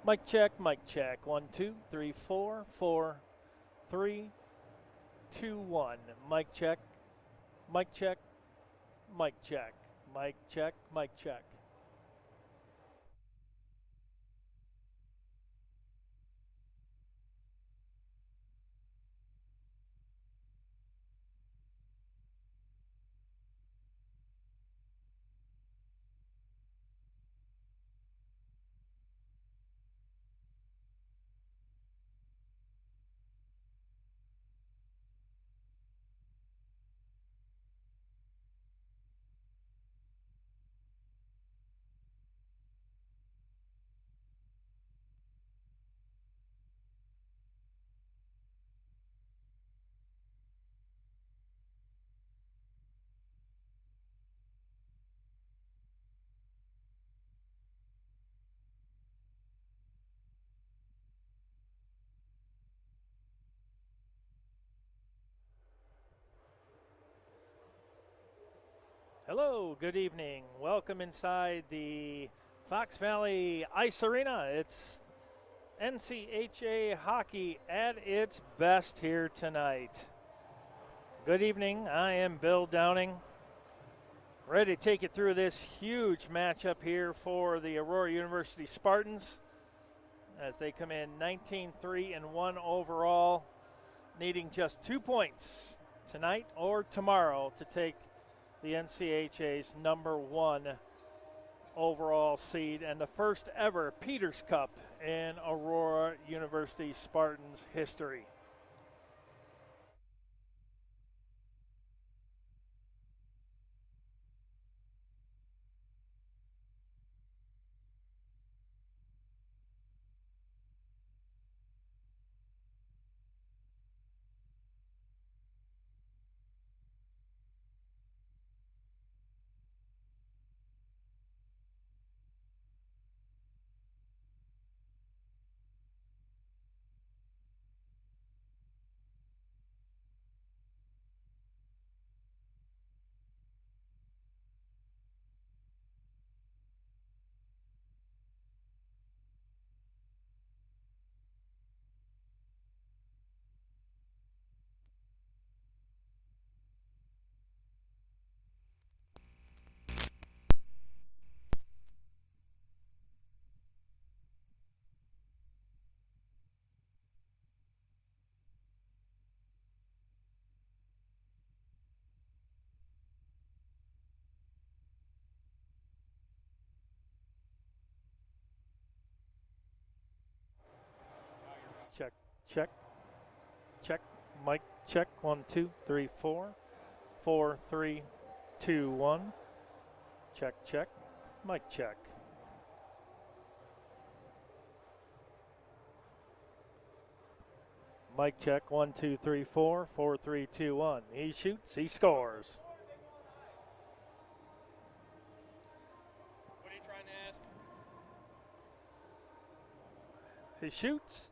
Mic check, mic check. 1, 2, 3, 4, 4, 3, 2, 1. Mic check, mic check, mic check. Mic check, mic check. Hello, good evening. Welcome inside the Fox Valley Ice Arena. It's NCHA hockey at its best here tonight. Good evening. I am Bill Downing, ready to take you through this huge matchup here for the Aurora University Spartans as they come in 19-3-1 overall, needing just 2 points tonight or tomorrow to take the NCHA's #1 overall seed and the first ever Peters Cup in Aurora University Spartans history. Check, check, check. Mic check. 1, 2, 3, 4, 4, 3, 2, 1. Check, check. Mic check. Mic check. 1, 2, 3, 4, 4, 3, 2, 1. He shoots, he scores. What are you trying to ask? He shoots.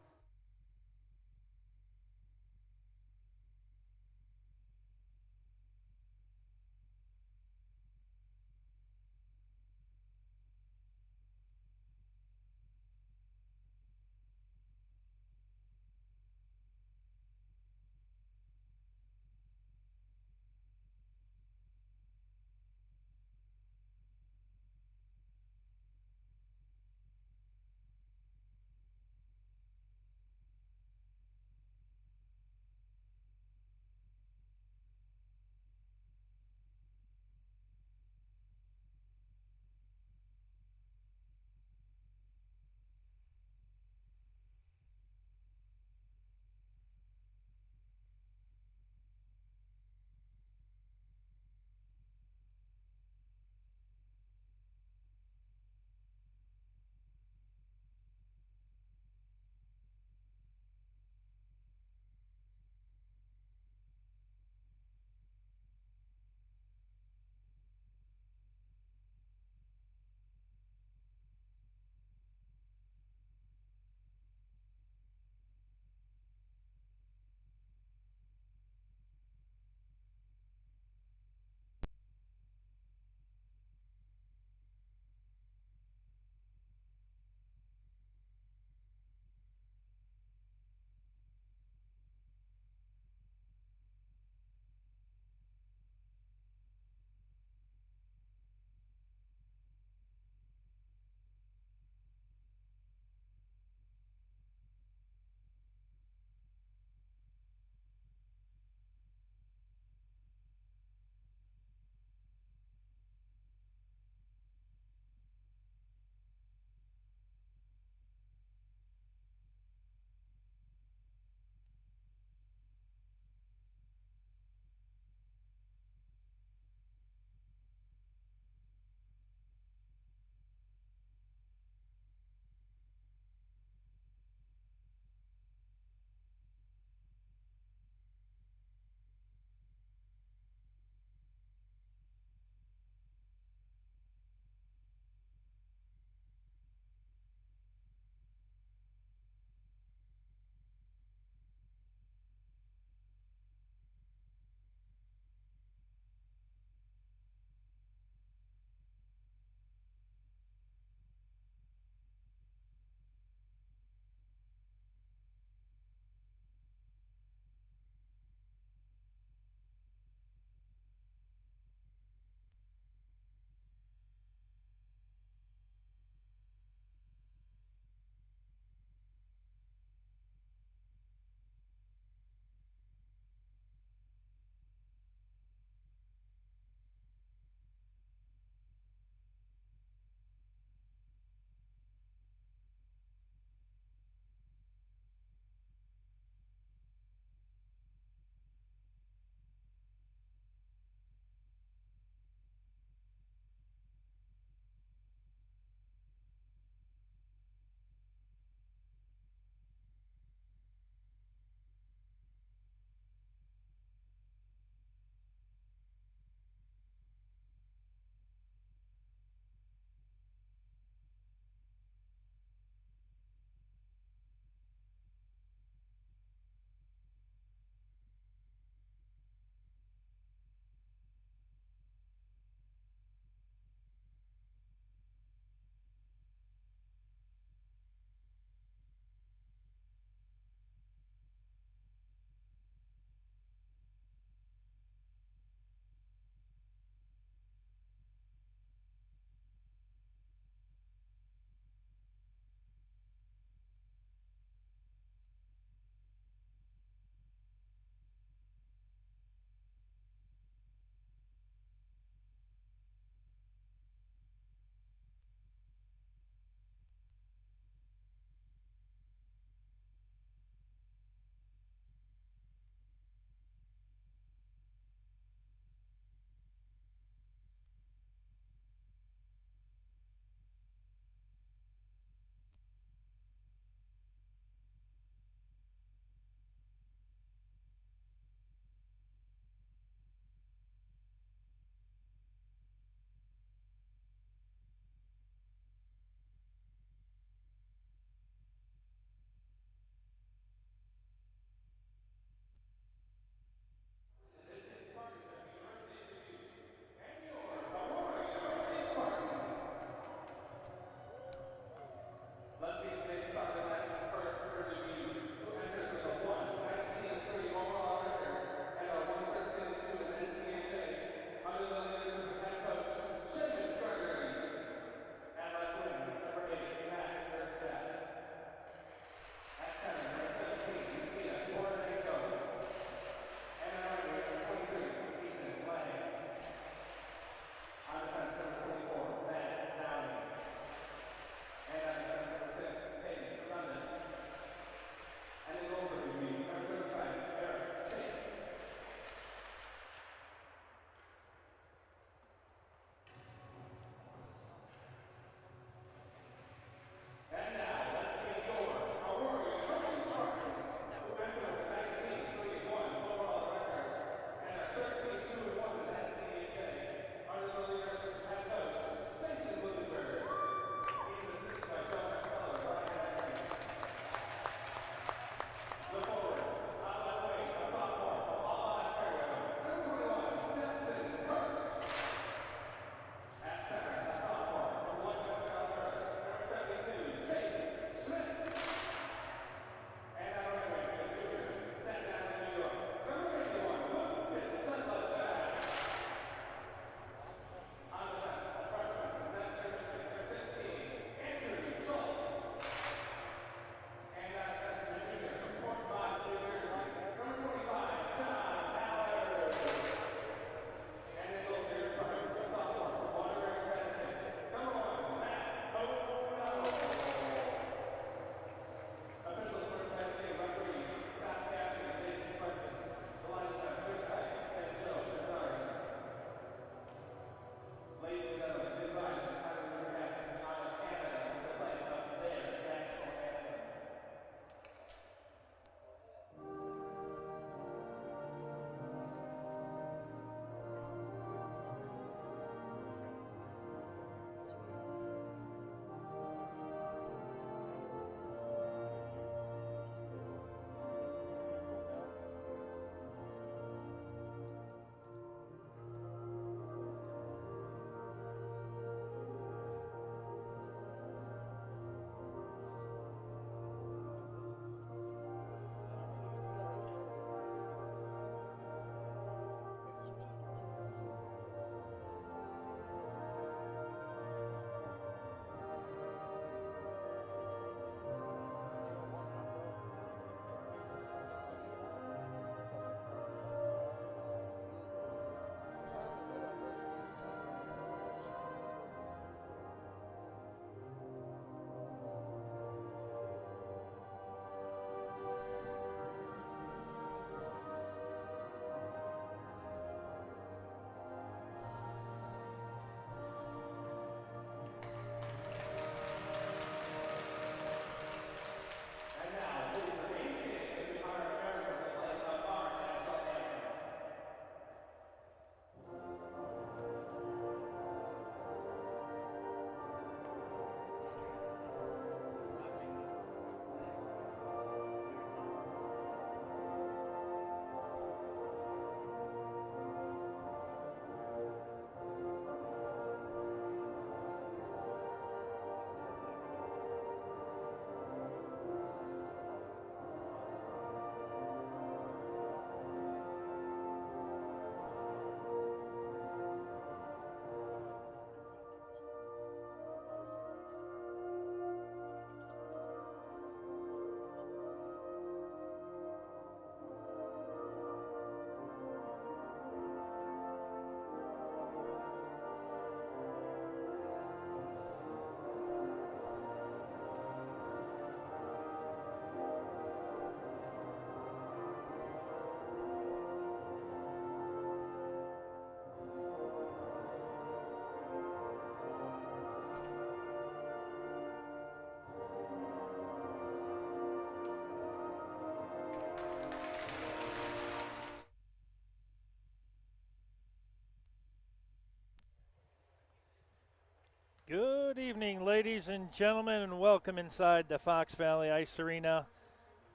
Good evening, ladies and gentlemen, and welcome inside the Fox Valley Ice Arena.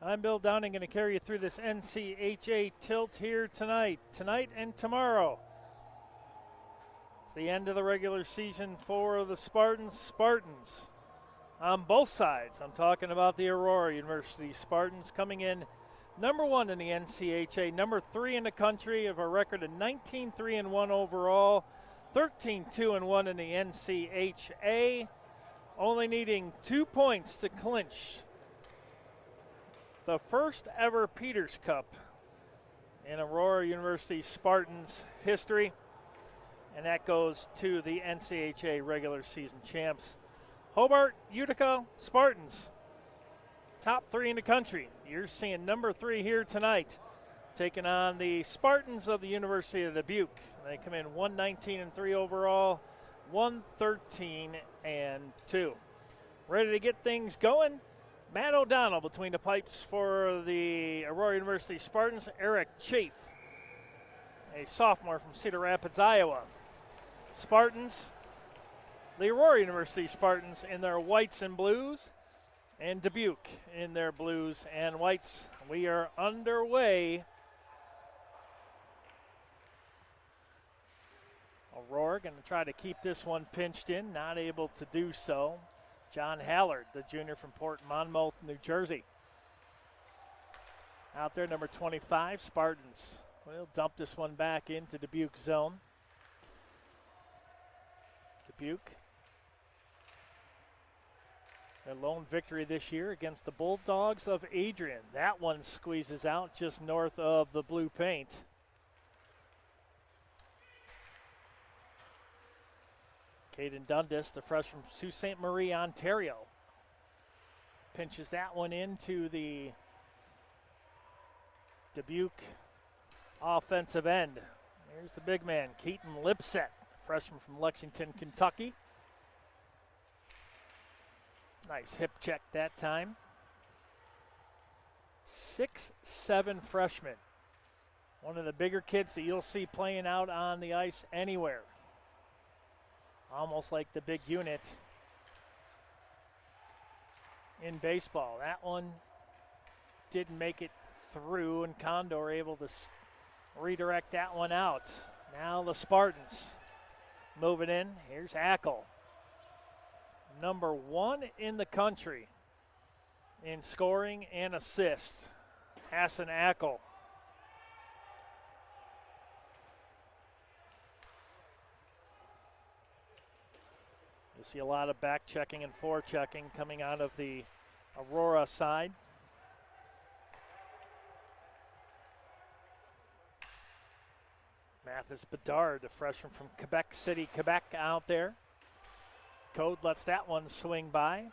I'm Bill Downing, going to carry you through this NCHA tilt here tonight and tomorrow. It's the end of the regular season for the Spartans on both sides. I'm talking about the Aurora University Spartans coming in number 1 in the NCHA, number 3 in the country, of a record of 19-3-1 overall, 13-2-1 in the NCHA, only needing 2 points to clinch the first ever Peters Cup in Aurora University Spartans history, and that goes to the NCHA regular season champs, Hobart Utica Spartans, top 3 in the country. You're seeing number 3 here tonight, taking on the Spartans of the University of Dubuque. They come in 119-3 overall, 113-2. Ready to get things going. Matt O'Donnell between the pipes for the Aurora University Spartans. Eric Chafe, a sophomore from Cedar Rapids, Iowa. Spartans, the Aurora University Spartans in their whites and blues, and Dubuque in their blues and whites. We are underway. Aurora going to try to keep this one pinched in, not able to do so. John Hallard, the junior from Port Monmouth, New Jersey. Out there, number 25, Spartans. We'll dump this one back into Dubuque zone. Dubuque, their lone victory this year against the Bulldogs of Adrian. That one squeezes out just north of the blue paint. Caden Dundas, the freshman from Sault Ste. Marie, Ontario, pinches that one into the Dubuque offensive end. Here's the big man, Keaton Lipset, freshman from Lexington, Kentucky. Nice hip check that time. 6'7" freshman. One of the bigger kids that you'll see playing out on the ice anywhere. Almost like the big unit in baseball. That one didn't make it through, and Condor able to redirect that one out. Now the Spartans moving in. Here's Ackle, number 1 in the country in scoring and assists. Hassan Ackle. You see a lot of back checking and forechecking coming out of the Aurora side. Mathis Bedard, the freshman from Quebec City, Quebec, out there. Code lets that one swing by.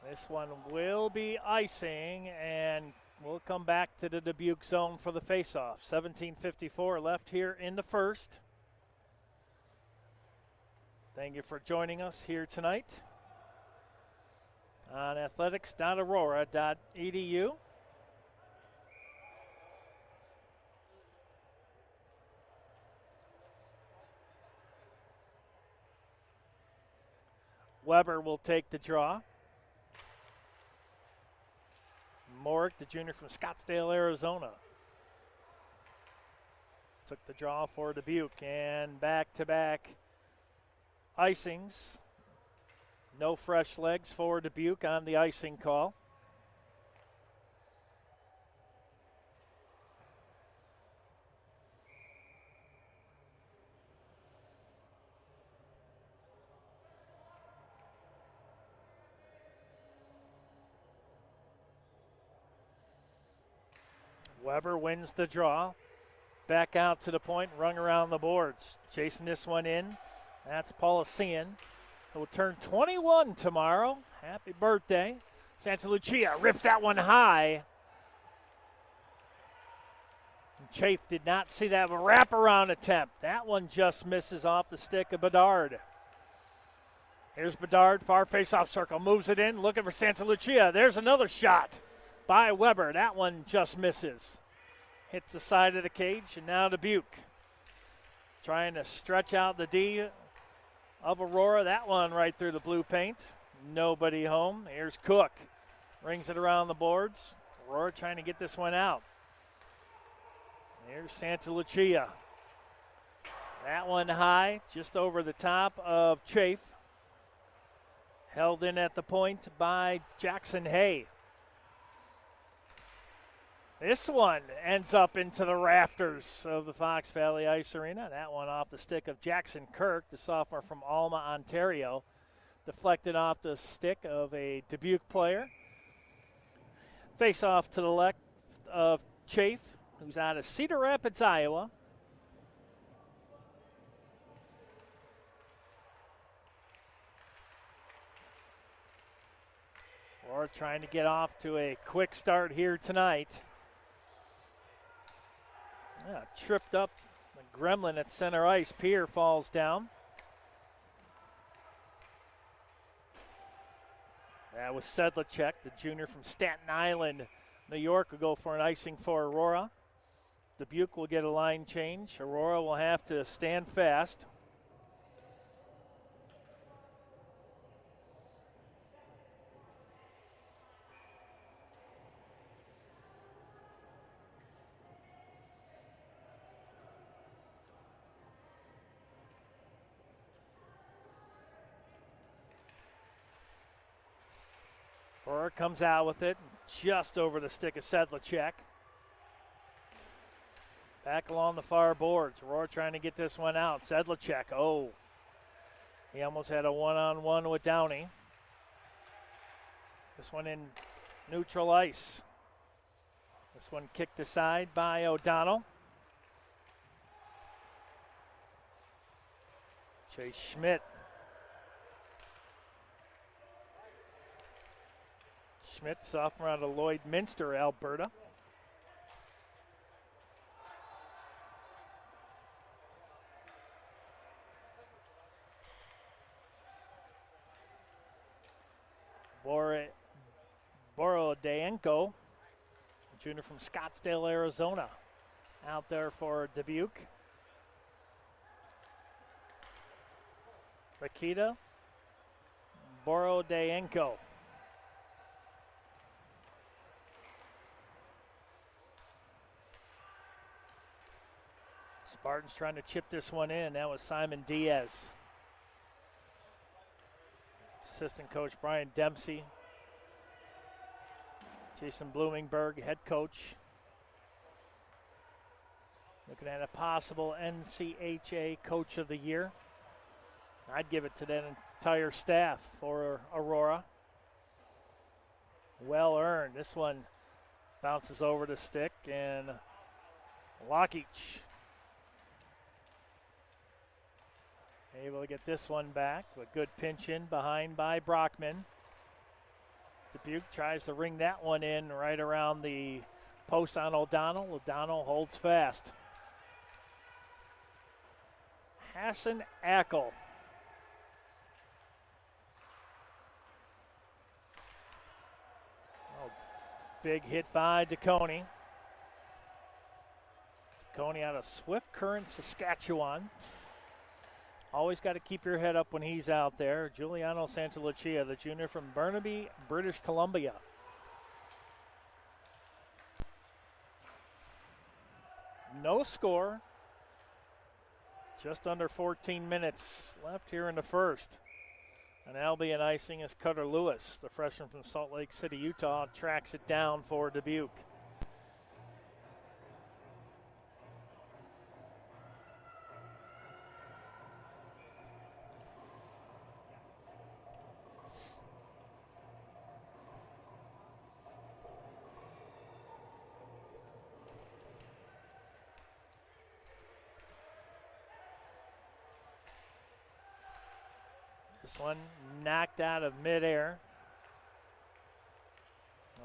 This one will be icing, and we'll come back to the Dubuque zone for the faceoff. 17:54 left here in the first. Thank you for joining us here tonight on athletics.aurora.edu. Weber will take the draw. Morick, the junior from Scottsdale, Arizona, took the draw for Dubuque, and back-to-back icings. No fresh legs for Dubuque on the icing call. Weber wins the draw. Back out to the point, rung around the boards. Chasing this one in. That's Paulician. He'll turn 21 tomorrow. Happy birthday. Santa Lucia rips that one high. And Chafe did not see that wraparound attempt. That one just misses off the stick of Bedard. Here's Bedard, far face-off circle, moves it in, looking for Santa Lucia. There's another shot by Weber. That one just misses. Hits the side of the cage, and now Dubuque trying to stretch out the D of Aurora. That one right through the blue paint. Nobody home. Here's Cook. Rings it around the boards. Aurora trying to get this one out. Here's Santa Lucia. That one high, just over the top of Chafe. Held in at the point by Jackson Hay. This one ends up into the rafters of the Fox Valley Ice Arena. That one off the stick of Jackson Kirk, the sophomore from Alma, Ontario. Deflected off the stick of a Dubuque player. Face off to the left of Chafe, who's out of Cedar Rapids, Iowa. Or trying to get off to a quick start here tonight. Yeah, tripped up the gremlin at center ice. Pierre falls down. That was Sedlacek, the junior from Staten Island, New York, will go for an icing for Aurora. Dubuque will get a line change. Aurora will have to stand fast. Aurora comes out with it just over the stick of Sedlacek. Back along the far boards. Aurora trying to get this one out. Sedlacek, oh. He almost had a one-on-one with Downey. This one in neutral ice. This one kicked aside by O'Donnell. Chase Schmidt. Schmidt, sophomore out of Lloydminster, Alberta. Borodayenko, junior from Scottsdale, Arizona, out there for Dubuque. Rakita Borodayenko. Spartans trying to chip this one in. That was Simon Diaz. Assistant coach Brian Dempsey. Jason Bloomingberg, head coach. Looking at a possible NCHA Coach of the Year. I'd give it to that entire staff for Aurora. Well earned. This one bounces over the stick, and Lockich able to get this one back. A good pinch in behind by Brockman. Dubuque tries to ring that one in right around the post on O'Donnell. O'Donnell holds fast. Hassan Ackel. Oh, big hit by DeConey. DeConey out of Swift Current, Saskatchewan. Always got to keep your head up when he's out there. Giuliano Santalucia, the junior from Burnaby, British Columbia. No score. Just under 14 minutes left here in the first. And that'll be an icing as Cutter Lewis, the freshman from Salt Lake City, Utah, tracks it down for Dubuque. This one knocked out of midair.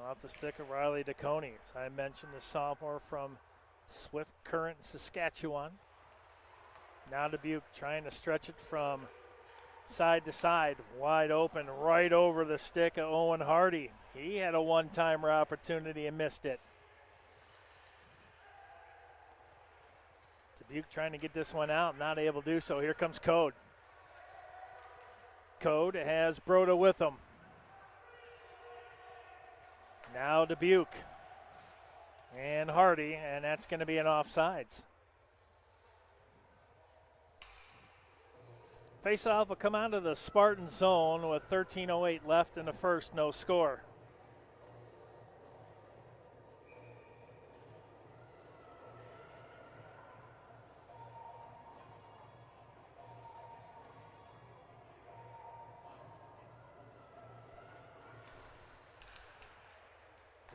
Off the stick of Riley DeConey. As I mentioned, the sophomore from Swift Current, Saskatchewan. Now Dubuque trying to stretch it from side to side. Wide open, right over the stick of Owen Hardy. He had a one-timer opportunity and missed it. Dubuque trying to get this one out, not able to do so. Here comes Code. code has Broda with them. Now Dubuque and Hardy, and that's going to be an offsides. Faceoff will come out of the Spartan zone with 13:08 left in the first, no score.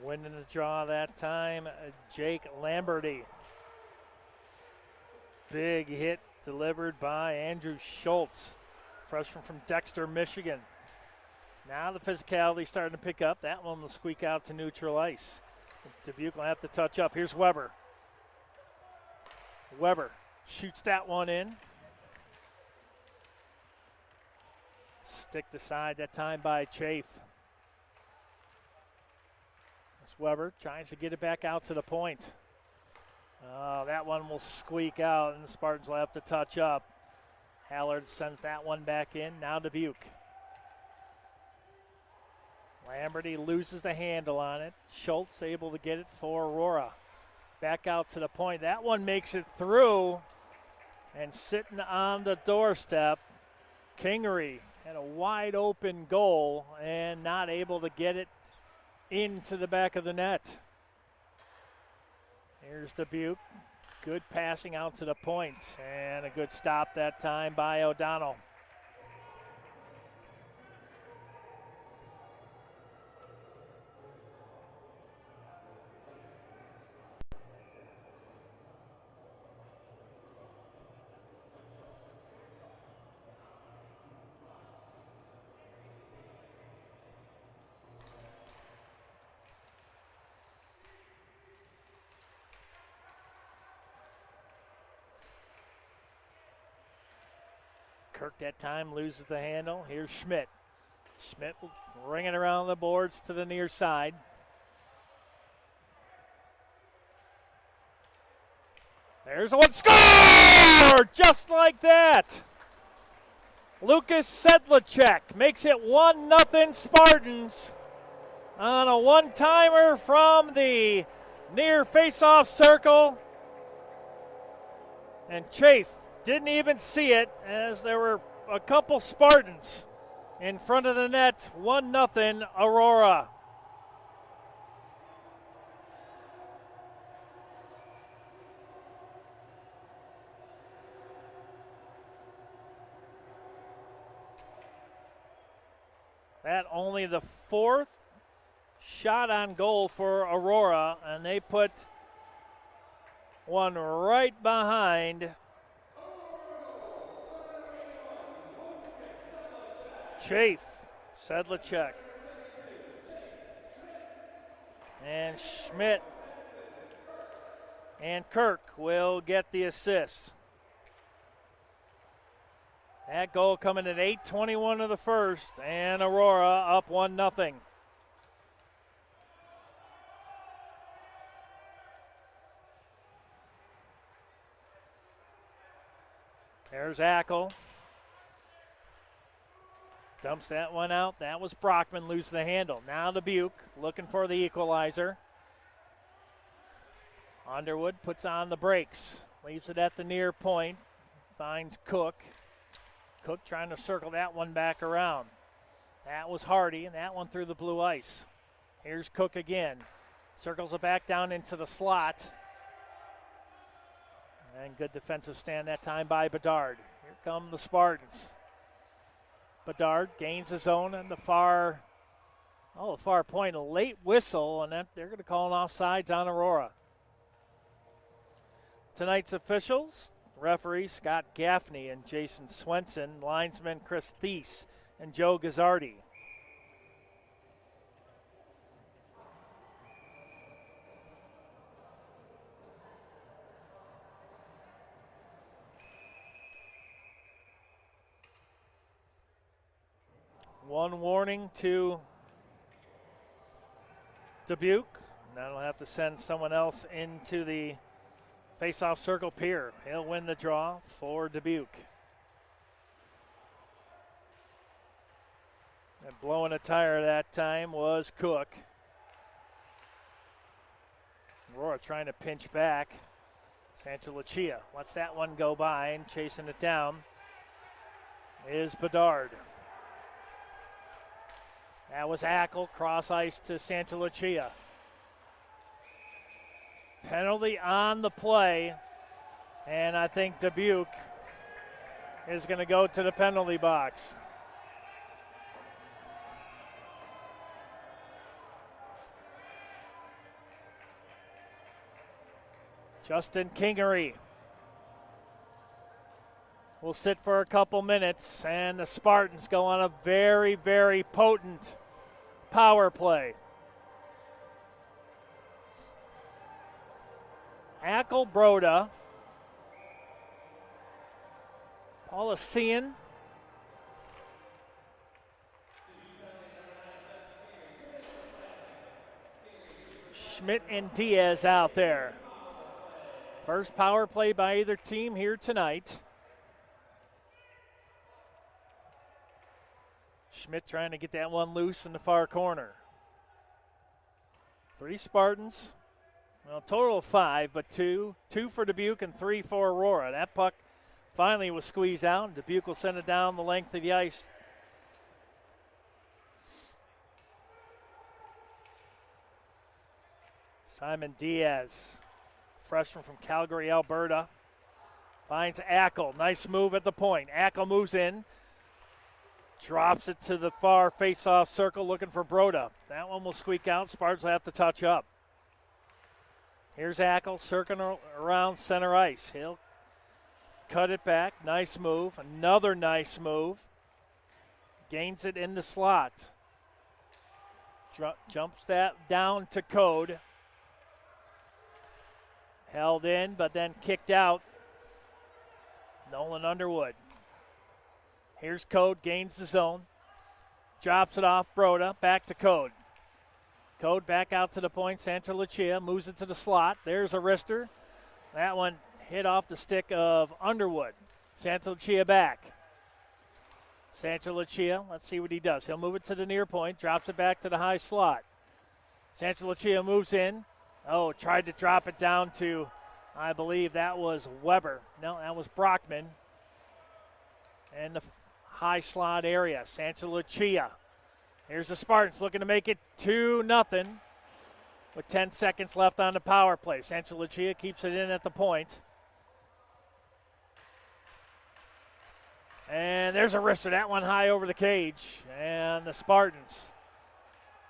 Winning the draw that time, Jake Lamberty. Big hit delivered by Andrew Schultz, freshman from Dexter, Michigan. Now the physicality starting to pick up. That one will squeak out to neutral ice. Dubuque will have to touch up. Here's Weber. Weber shoots that one in. Stick to side that time by Chafe. Weber tries to get it back out to the point. That one will squeak out, and the Spartans will have to touch up. Hallard sends that one back in. Now Dubuque. Lamberty loses the handle on it. Schultz able to get it for Aurora. Back out to the point. That one makes it through, and sitting on the doorstep, Kingery had a wide open goal and not able to get it into the back of the net. Here's Dubuque. Good passing out to the point, and a good stop that time by O'Donnell. Kirk that time loses the handle. Here's Schmidt. Schmidt ringing around the boards to the near side. There's one. Score! Just like that. Lucas Sedlacek makes it 1-0 Spartans on a one-timer from the near face-off circle. And Chafe didn't even see it as there were a couple Spartans in front of the net. 1-0 Aurora. That only the fourth shot on goal for Aurora, and they put one right behind Chafe, Sedlacek, and Schmidt and Kirk will get the assist. That goal coming at 8:21 of the first, and Aurora up 1-0. There's Ackle. Dumps that one out. That was Brockman losing the handle. Now Dubuque looking for the equalizer. Underwood puts on the brakes. Leaves it at the near point. Finds Cook. Cook trying to circle that one back around. That was Hardy, and that one through the blue ice. Here's Cook again. Circles it back down into the slot. And good defensive stand that time by Bedard. Here come the Spartans. Bedard gains his own on the far point. A late whistle, and they're going to call an offsides on Aurora. Tonight's officials, referee Scott Gaffney and Jason Swenson, linesman Chris Thies and Joe Gazzardi. One warning to Dubuque. Now they'll have to send someone else into the face-off circle. Pier. He'll win the draw for Dubuque. And blowing a tire that time was Cook. Aurora trying to pinch back. Santa Lucia lets that one go by, and chasing it down is Bedard. That was Ackle, cross ice to Santa Lucia. Penalty on the play, and I think Dubuque is going to go to the penalty box. Justin Kingery will sit for a couple minutes, and the Spartans go on a very, very potent power play. Ackle, Broda, Paulician, Schmidt and Diaz out there. First power play by either team here tonight. Schmidt trying to get that one loose in the far corner. 3 Spartans. Well, total of 5, but two for Dubuque and 3 for Aurora. That puck finally was squeezed out, and Dubuque will send it down the length of the ice. Simon Diaz, freshman from Calgary, Alberta, finds Ackle. Nice move at the point. Ackle moves in, drops it to the far face-off circle looking for Broda. That one will squeak out. Spartans will have to touch up. Here's Ackle circling around center ice. He'll cut it back. Nice move. Another nice move. Gains it in the slot. Jumps that down to Code. Held in, but then kicked out. Nolan Underwood. Here's Code, gains the zone. Drops it off Broda, back to Code. Code back out to the point. Santa Lucia moves it to the slot. There's a wrister. That one hit off the stick of Underwood. Santa Lucia back. Santa Lucia, let's see what he does. He'll move it to the near point, drops it back to the high slot. Santa Lucia moves in. Oh, tried to drop it down to, I believe that was Weber. No, that was Brockman. And the high slot area. Santa Lucia. Here's the Spartans looking to make it 2-0 with 10 seconds left on the power play. Santa Lucia keeps it in at the point. And there's a wrister. That one high over the cage. And the Spartans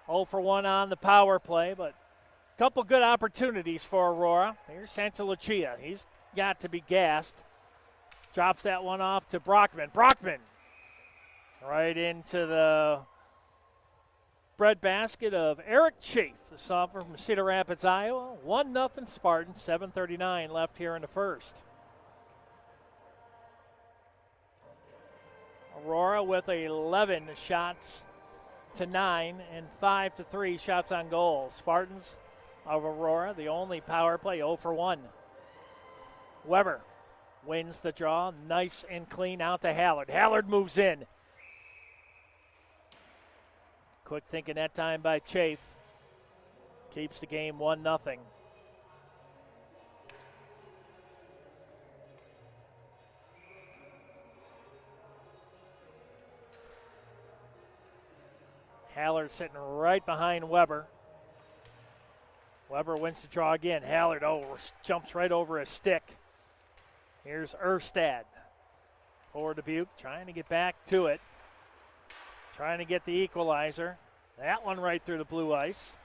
0 for 1 on the power play, but a couple good opportunities for Aurora. Here's Santa Lucia. He's got to be gassed. Drops that one off to Brockman. Brockman right into the breadbasket of Eric Chafe, the sophomore from Cedar Rapids, Iowa. 1-0 Spartans, 7:39 left here in the first. Aurora with 11 shots to 9 and 5 to 3 shots on goal. Spartans of Aurora, the only power play, 0 for 1. Weber wins the draw, nice and clean out to Hallard. Hallard moves in. Quick thinking that time by Chafe. Keeps the game 1-0. Hallard sitting right behind Weber. Weber wins the draw again. Hallard, jumps right over his stick. Here's Erstad for Dubuque, trying to get back to it. Trying to get the equalizer. That one right through the blue ice.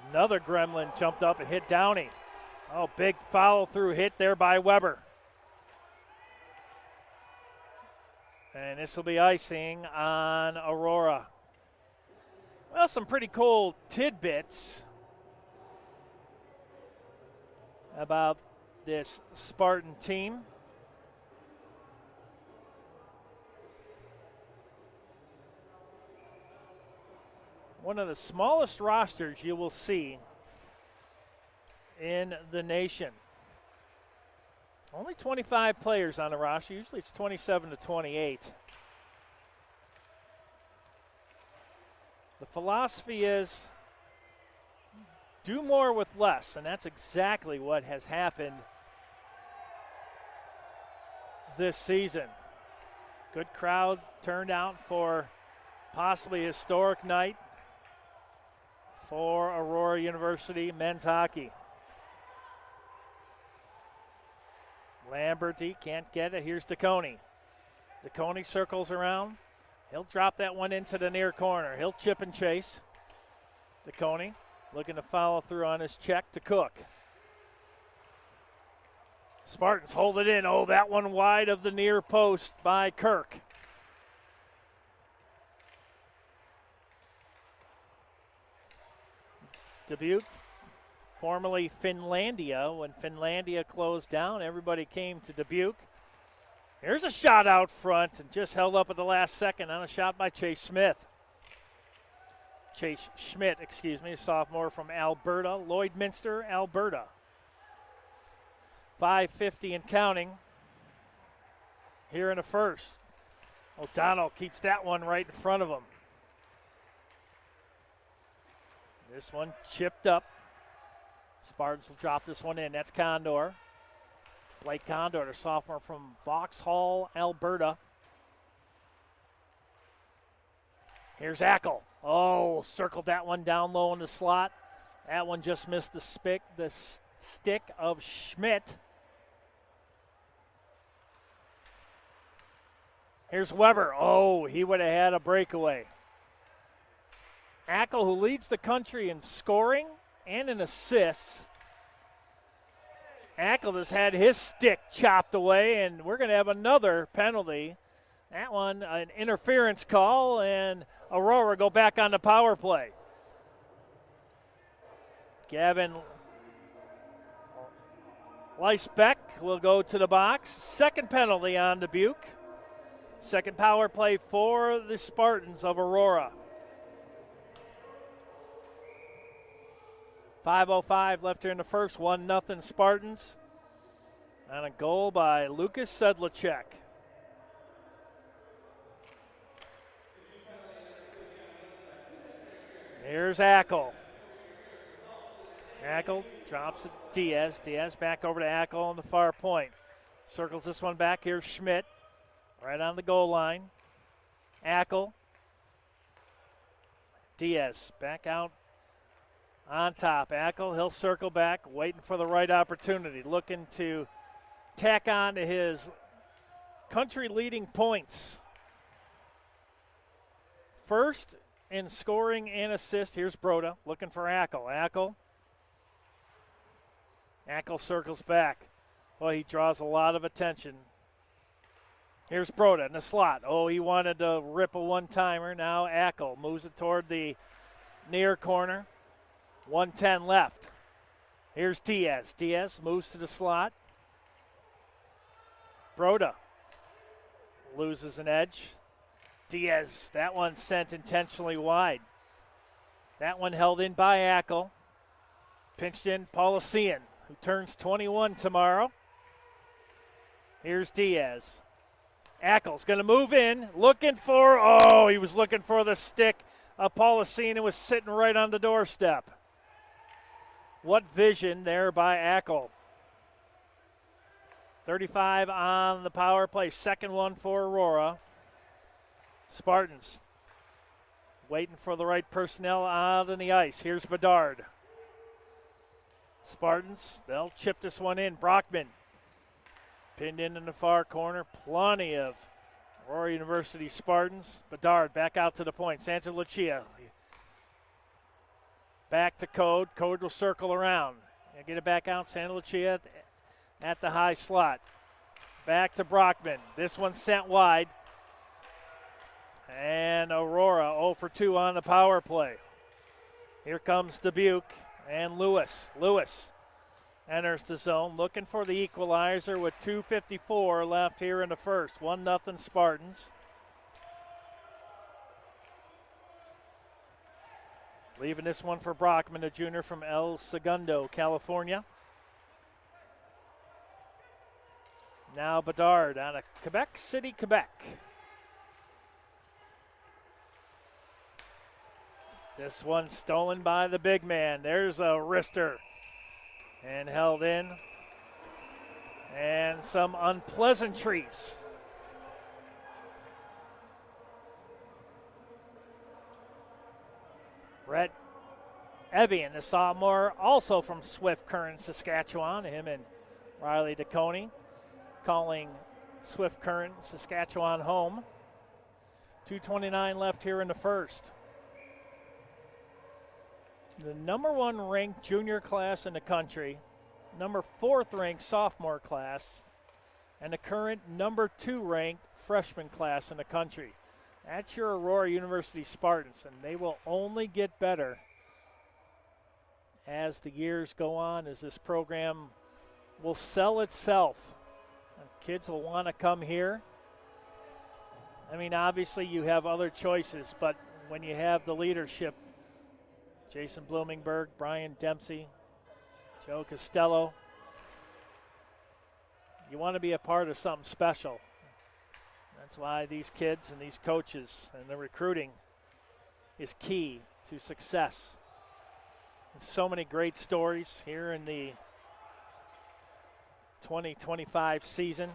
Another gremlin jumped up and hit Downey. Oh, big follow-through hit there by Weber. And this will be icing on Aurora. Well, some pretty cool tidbits about this Spartan team. One of the smallest rosters you will see in the nation. Only 25 players on the roster. Usually it's 27 to 28. The philosophy is do more with less, and that's exactly what has happened this season. Good crowd turned out for possibly a historic night for Aurora University men's hockey. Lamberty can't get it. Here's DeConey. DeConey circles around. He'll drop that one into the near corner. He'll chip and chase. DeConey looking to follow through on his check to Cook. Spartans hold it in. Oh, that one wide of the near post by Kirk. Dubuque, formerly Finlandia. When Finlandia closed down, everybody came to Dubuque. Here's a shot out front and just held up at the last second on a shot by Chase Schmidt, a sophomore from Alberta, Lloydminster, Alberta. 5:50 and counting here in the first. O'Donnell keeps that one right in front of him. This one chipped up. Spartans will drop this one in. That's Condor. Blake Condor, the sophomore from Vauxhall, Alberta. Here's Ackle. Oh, circled that one down low in the slot. That one just missed the stick of Schmidt. Here's Weber. Oh, he would have had a breakaway. Ackle, who leads the country in scoring and in assists. Ackle has had his stick chopped away, and we're going to have another penalty. That one, an interference call, and Aurora go back on the power play. Gavin Leisbeck will go to the box. Second penalty on Dubuque. Second power play for the Spartans of Aurora. 5:05 left here in the first. 1-0 Spartans. On a goal by Lucas Sedlacek. Here's Ackle. Ackle drops it. Diaz. Diaz back over to Ackle on the far point. Circles this one back. Here's Schmidt. Right on the goal line. Ackle. Diaz back out on top. Ackle, he'll circle back, waiting for the right opportunity. Looking to tack on to his country-leading points. First in scoring and assist. Here's Broda looking for Ackle. Ackle circles back. Well, he draws a lot of attention. Here's Broda in the slot. Oh, he wanted to rip a one-timer. Now Ackle moves it toward the near corner. 1:10 left. Here's Diaz. Diaz moves to the slot. Broda loses an edge. Diaz, that one sent intentionally wide. That one held in by Ackle. Pinched in Paulician, who turns 21 tomorrow. Here's Diaz. Ackle's going to move in, looking for, he was looking for the stick of Paulician and was sitting right on the doorstep. What vision there by Ackle. 35 on the power play. Second one for Aurora. Spartans waiting for the right personnel out on the ice. Here's Bedard. Spartans, they'll chip this one in. Brockman pinned in the far corner. Plenty of Aurora University Spartans. Bedard back out to the point. Santa Lucia back to Code. Code will circle around and get it back out. Santa Lucia at the high slot. Back to Brockman. This one sent wide. And Aurora 0 for 2 on the power play. Here comes Dubuque and Lewis. Lewis enters the zone looking for the equalizer with 2:54 left here in the first. 1-0 Spartans. Leaving this one for Brockman, a junior from El Segundo, California. Now Bedard out of Quebec City, Quebec. This one stolen by the big man. There's a wrister and held in. And some unpleasantries. Brett Evian, the sophomore, also from Swift Current, Saskatchewan. Him and Riley DeConey calling Swift Current, Saskatchewan home. 2:29 left here in the first. The number 1 ranked junior class in the country, number 4th ranked sophomore class, and the current number 2 ranked freshman class in the country. That's your Aurora University Spartans, and they will only get better as the years go on, as this program will sell itself. Kids will want to come here. I mean, obviously you have other choices, but when you have the leadership, Jason Bloomingberg, Brian Dempsey, Joe Costello, you want to be a part of something special. That's why these kids and these coaches and the recruiting is key to success. And so many great stories here in the 2025 season.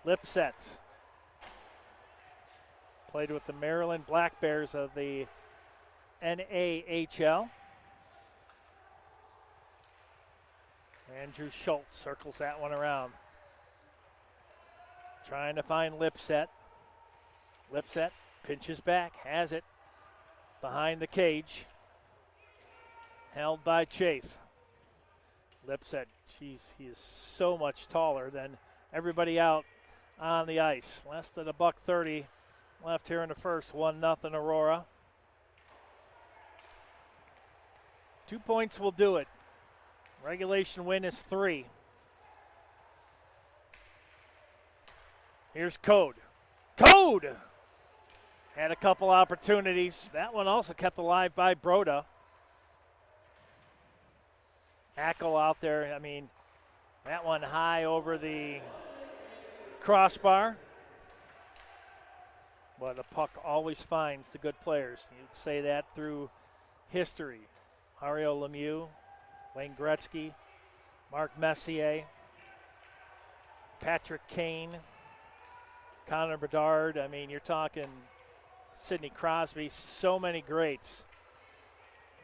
Lipset played with the Maryland Black Bears of the NAHL. Andrew Schultz circles that one around. Trying to find Lipset. Lipset pinches back, has it behind the cage. Held by Chafe. Lipset, geez, he is so much taller than everybody out on the ice. Less than $1.30 left here in the first. 1-0 Aurora. 2 points will do it. Regulation win is 3. Here's Code. Code! Had a couple opportunities. That one also kept alive by Broda. Ackle out there. I mean, that one high over the crossbar. But the puck always finds the good players. You'd say that through history. Mario Lemieux, Wayne Gretzky, Mark Messier, Patrick Kane, Connor Bedard. I mean, you're talking Sidney Crosby, so many greats.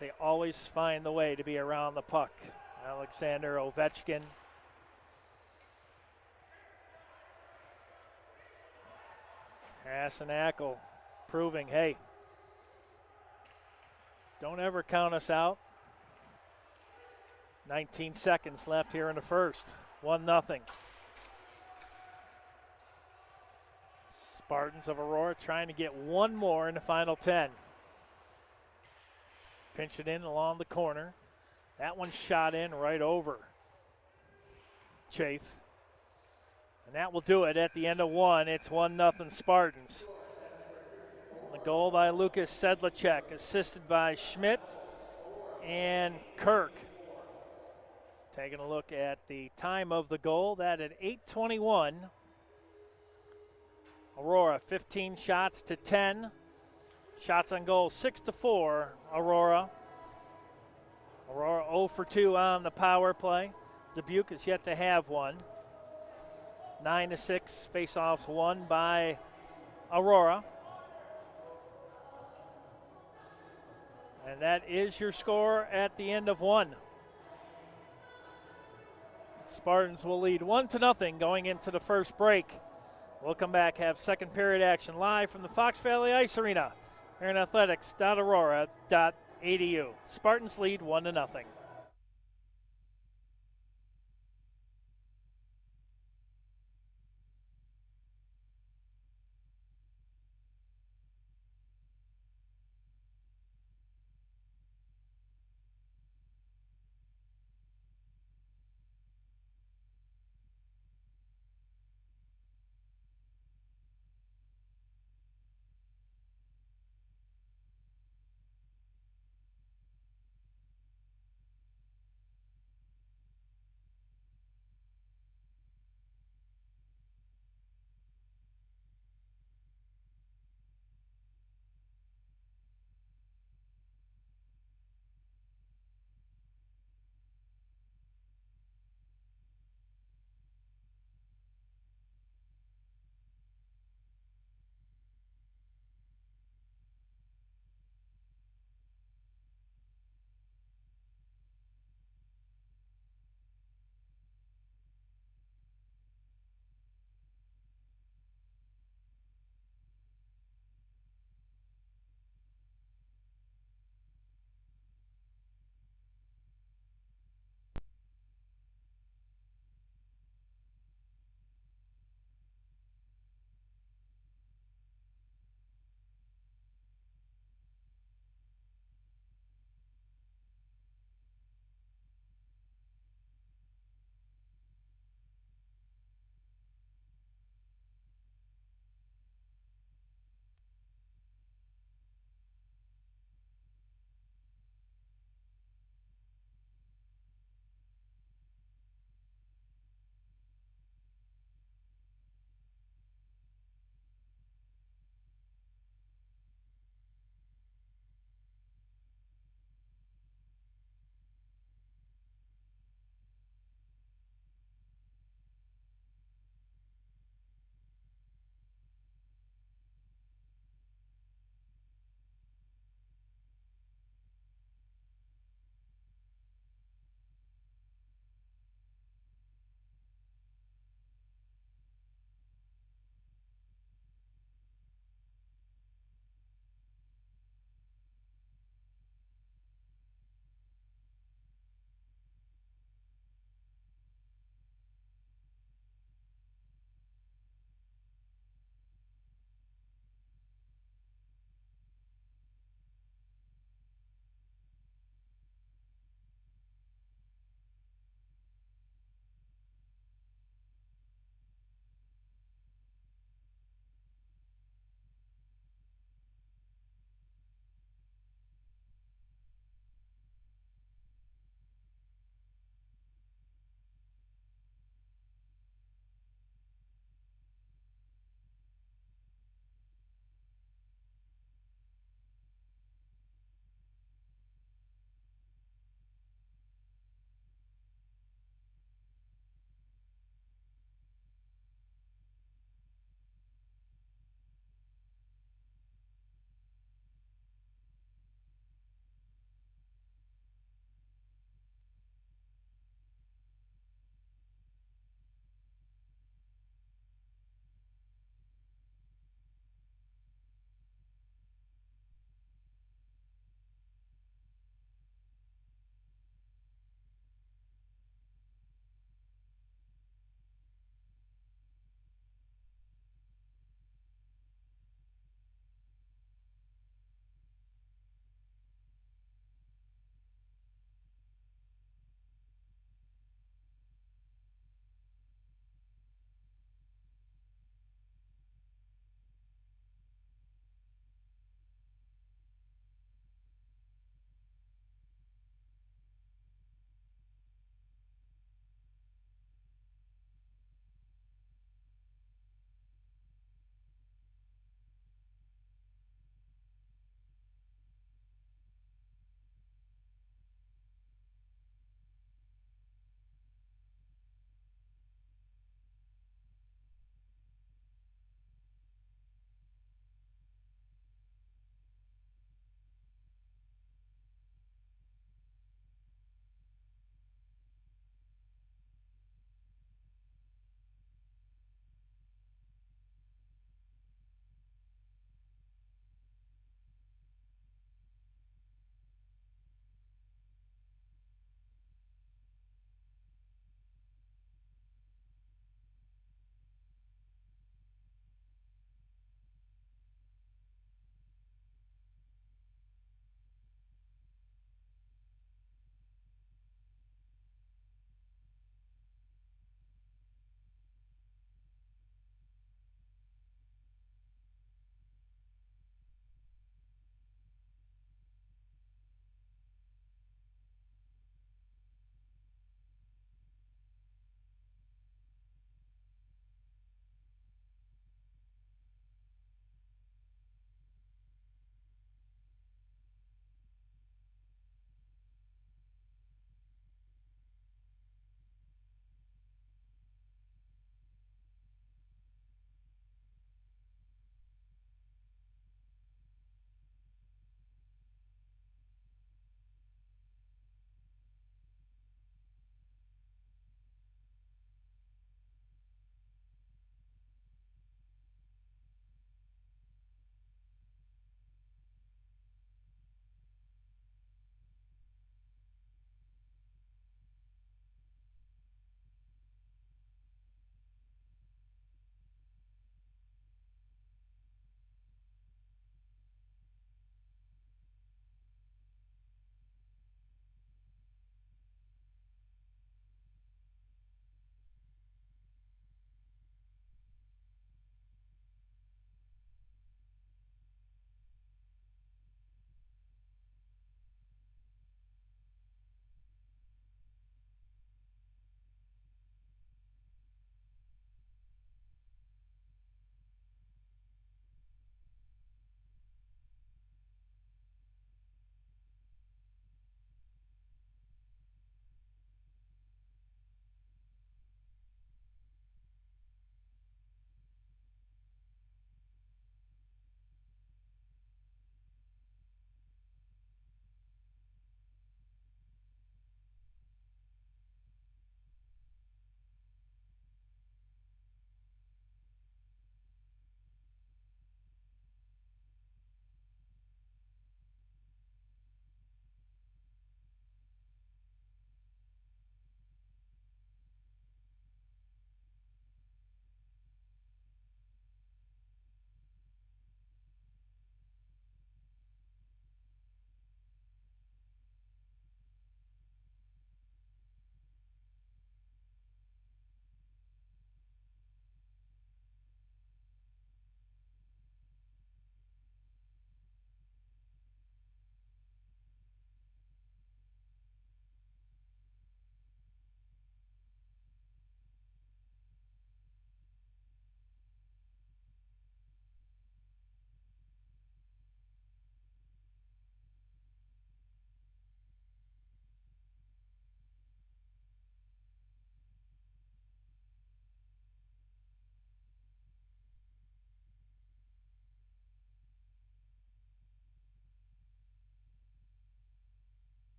They always find the way to be around the puck. Alexander Ovechkin. Ackle proving, hey, don't ever count us out. 19 seconds left here in the first. 1-0. Spartans of Aurora trying to get one more in the final 10. Pinch it in along the corner. That one shot in right over Chafe. And that will do it at the end of one. It's 1-0 Spartans. The goal by Lucas Sedlacek, assisted by Schmidt and Kirk. Taking a look at the time of the goal, that at 8:21. Aurora 15 shots to 10. Shots on goal 6-4 Aurora. Aurora 0 for 2 on the power play. Dubuque is yet to have one. 9-6 face-offs won by Aurora. And that is your score at the end of one. Spartans will lead 1-0 going into the first break. We'll come back, have second period action live from the Fox Valley Ice Arena here in athletics.aurora.edu. Spartans lead 1-0.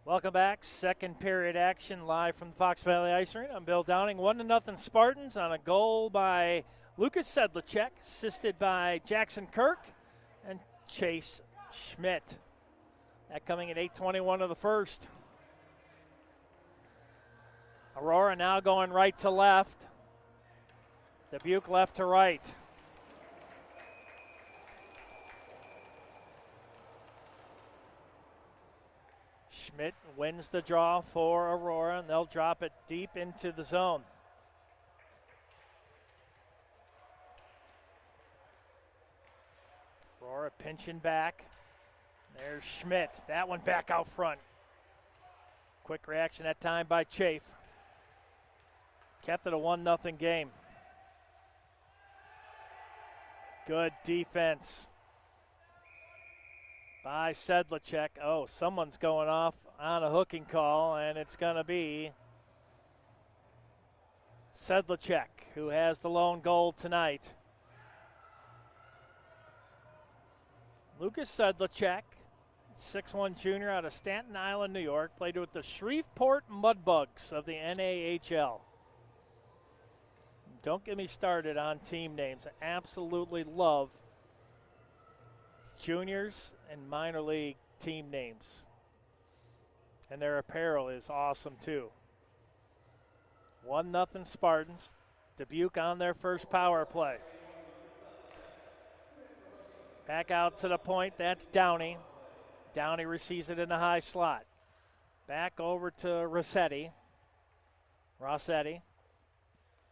Welcome back. Second period action live from the Fox Valley Ice Arena. I'm Bill Downing. 1-0 Spartans on a goal by Lucas Sedlacek, assisted by Jackson Kirk and Chase Schmidt. That coming at 8:21 of the first. Aurora now going right to left. Dubuque left to right. Schmidt wins the draw for Aurora, and they'll drop it deep into the zone. Aurora pinching back. There's Schmidt. That one back out front. Quick reaction that time by Chafe. Kept it a 1-0 game. Good defense by Sedlacek. Oh, someone's going off on a hooking call, and it's going to be Sedlacek, who has the lone goal tonight. Lucas Sedlacek, 6'1" junior out of Staten Island, New York, played with the Shreveport Mudbugs of the NAHL. Don't get me started on team names. I absolutely love juniors and minor league team names. And their apparel is awesome too. 1-0 Spartans. Dubuque on their first power play. Back out to the point, that's Downey. Downey receives it in the high slot. Back over to Rossetti.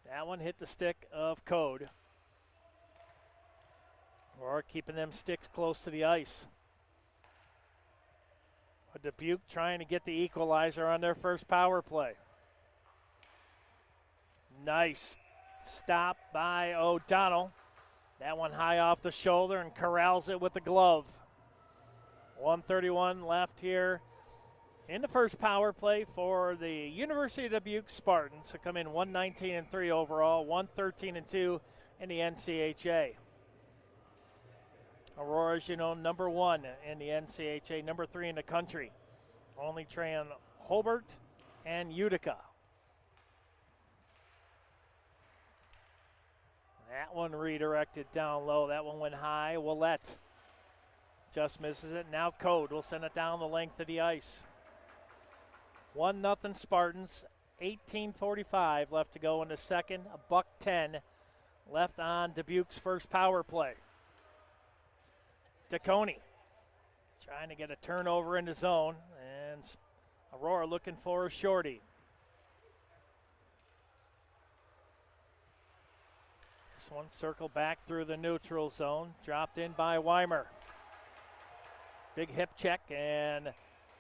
That one hit the stick of Code. Or keeping them sticks close to the ice. But Dubuque trying to get the equalizer on their first power play. Nice stop by O'Donnell. That one high off the shoulder and corrals it with the glove. 1:31 left here in the first power play for the University of Dubuque Spartans, who come in 119-3 overall, 113-2 in the NCHA. Aurora, as you know, number 1 in the NCHA, number 3 in the country. Only train Hobart and Utica. That one redirected down low. That one went high. Willette just misses it. Now Code will send it down the length of the ice. 1-0 Spartans. 18:45 left to go in the second. $1:10 left on Dubuque's first power play. DeConey trying to get a turnover in the zone, and Aurora looking for a shorty. This one circled back through the neutral zone, dropped in by Weimer. Big hip check and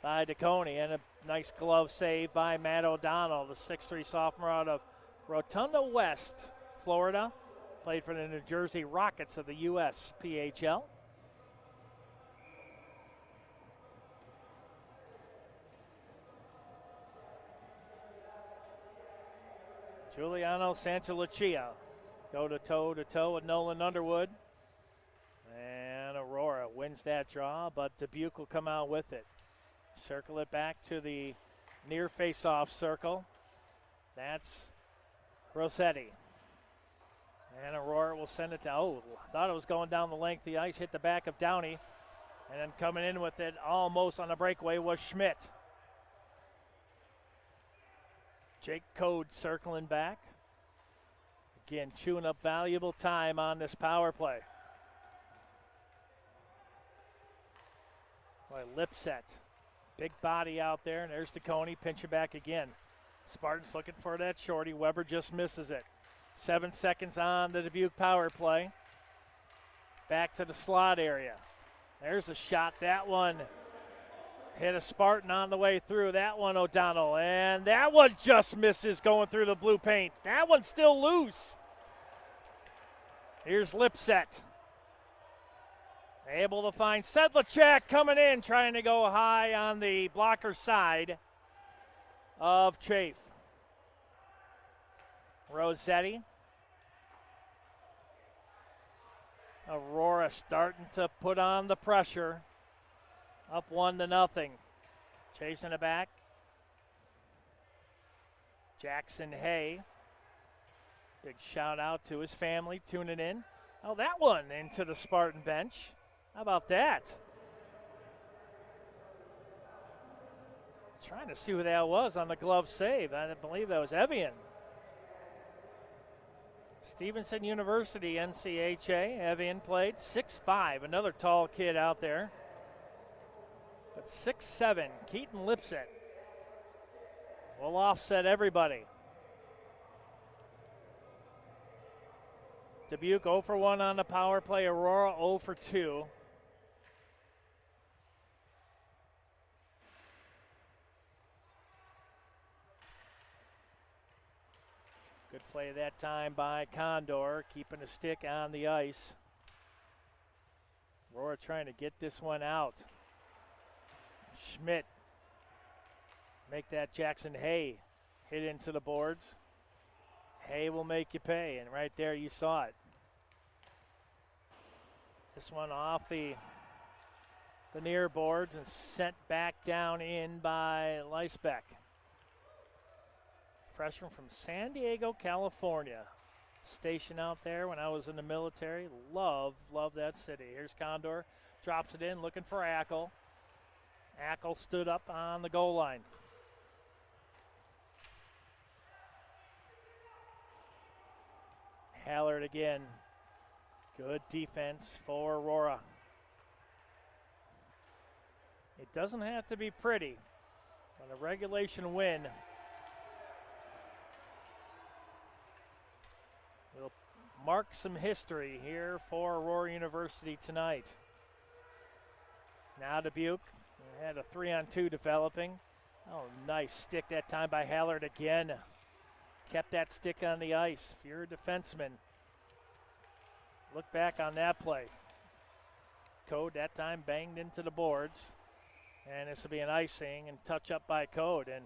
by DeConey, and a nice glove save by Matt O'Donnell, the 6'3" sophomore out of Rotunda West, Florida. Played for the New Jersey Rockets of the USPHL. Giuliano Santalucia go to toe with Nolan Underwood. And Aurora wins that draw, but Dubuque will come out with it. Circle it back to the near face-off circle. That's Rossetti. And Aurora will send it down. Oh, thought it was going down the length of the ice, hit the back of Downey. And then coming in with it almost on the breakaway was Schmidt. Jake Code circling back. Again, chewing up valuable time on this power play. Boy, Lipset. Big body out there, and there's DeConey pinching back again. Spartans looking for that shorty. Weber just misses it. 7 seconds on the Dubuque power play. Back to the slot area. There's a shot. That one hit a Spartan on the way through. That one, O'Donnell. And that one just misses going through the blue paint. That one's still loose. Here's Lipset. Able to find Sedlacek coming in, trying to go high on the blocker side of Chafe. Rossetti. Aurora starting to put on the pressure. Up 1-0. Chasing it back. Jackson Hay. Big shout out to his family tuning in. Oh, that one into the Spartan bench. How about that? Trying to see who that was on the glove save. I believe that was Evian. Stevenson University, NCHA. Evian played 6'5", another tall kid out there. But 6'7", Keaton Lipset will offset everybody. Dubuque 0 for 1 on the power play. Aurora 0 for 2. Good play that time by Condor, keeping the stick on the ice. Aurora trying to get this one out. Schmidt make that Jackson Hay hit into the boards. Hay will make you pay, and right there you saw it. This one off the near boards and sent back down in by Leisbeck. Freshman from San Diego, California. Stationed out there when I was in the military. Love that city. Here's Condor, drops it in, looking for Ackle. Ackle stood up on the goal line. Hallard again. Good defense for Aurora. It doesn't have to be pretty, but a regulation win will mark some history here for Aurora University tonight. Now Dubuque had a 3-on-2 developing. Oh, nice stick that time by Hallard again. Kept that stick on the ice. If you're a defenseman, look back on that play. Code that time banged into the boards. And this will be an icing and touch up by Code. And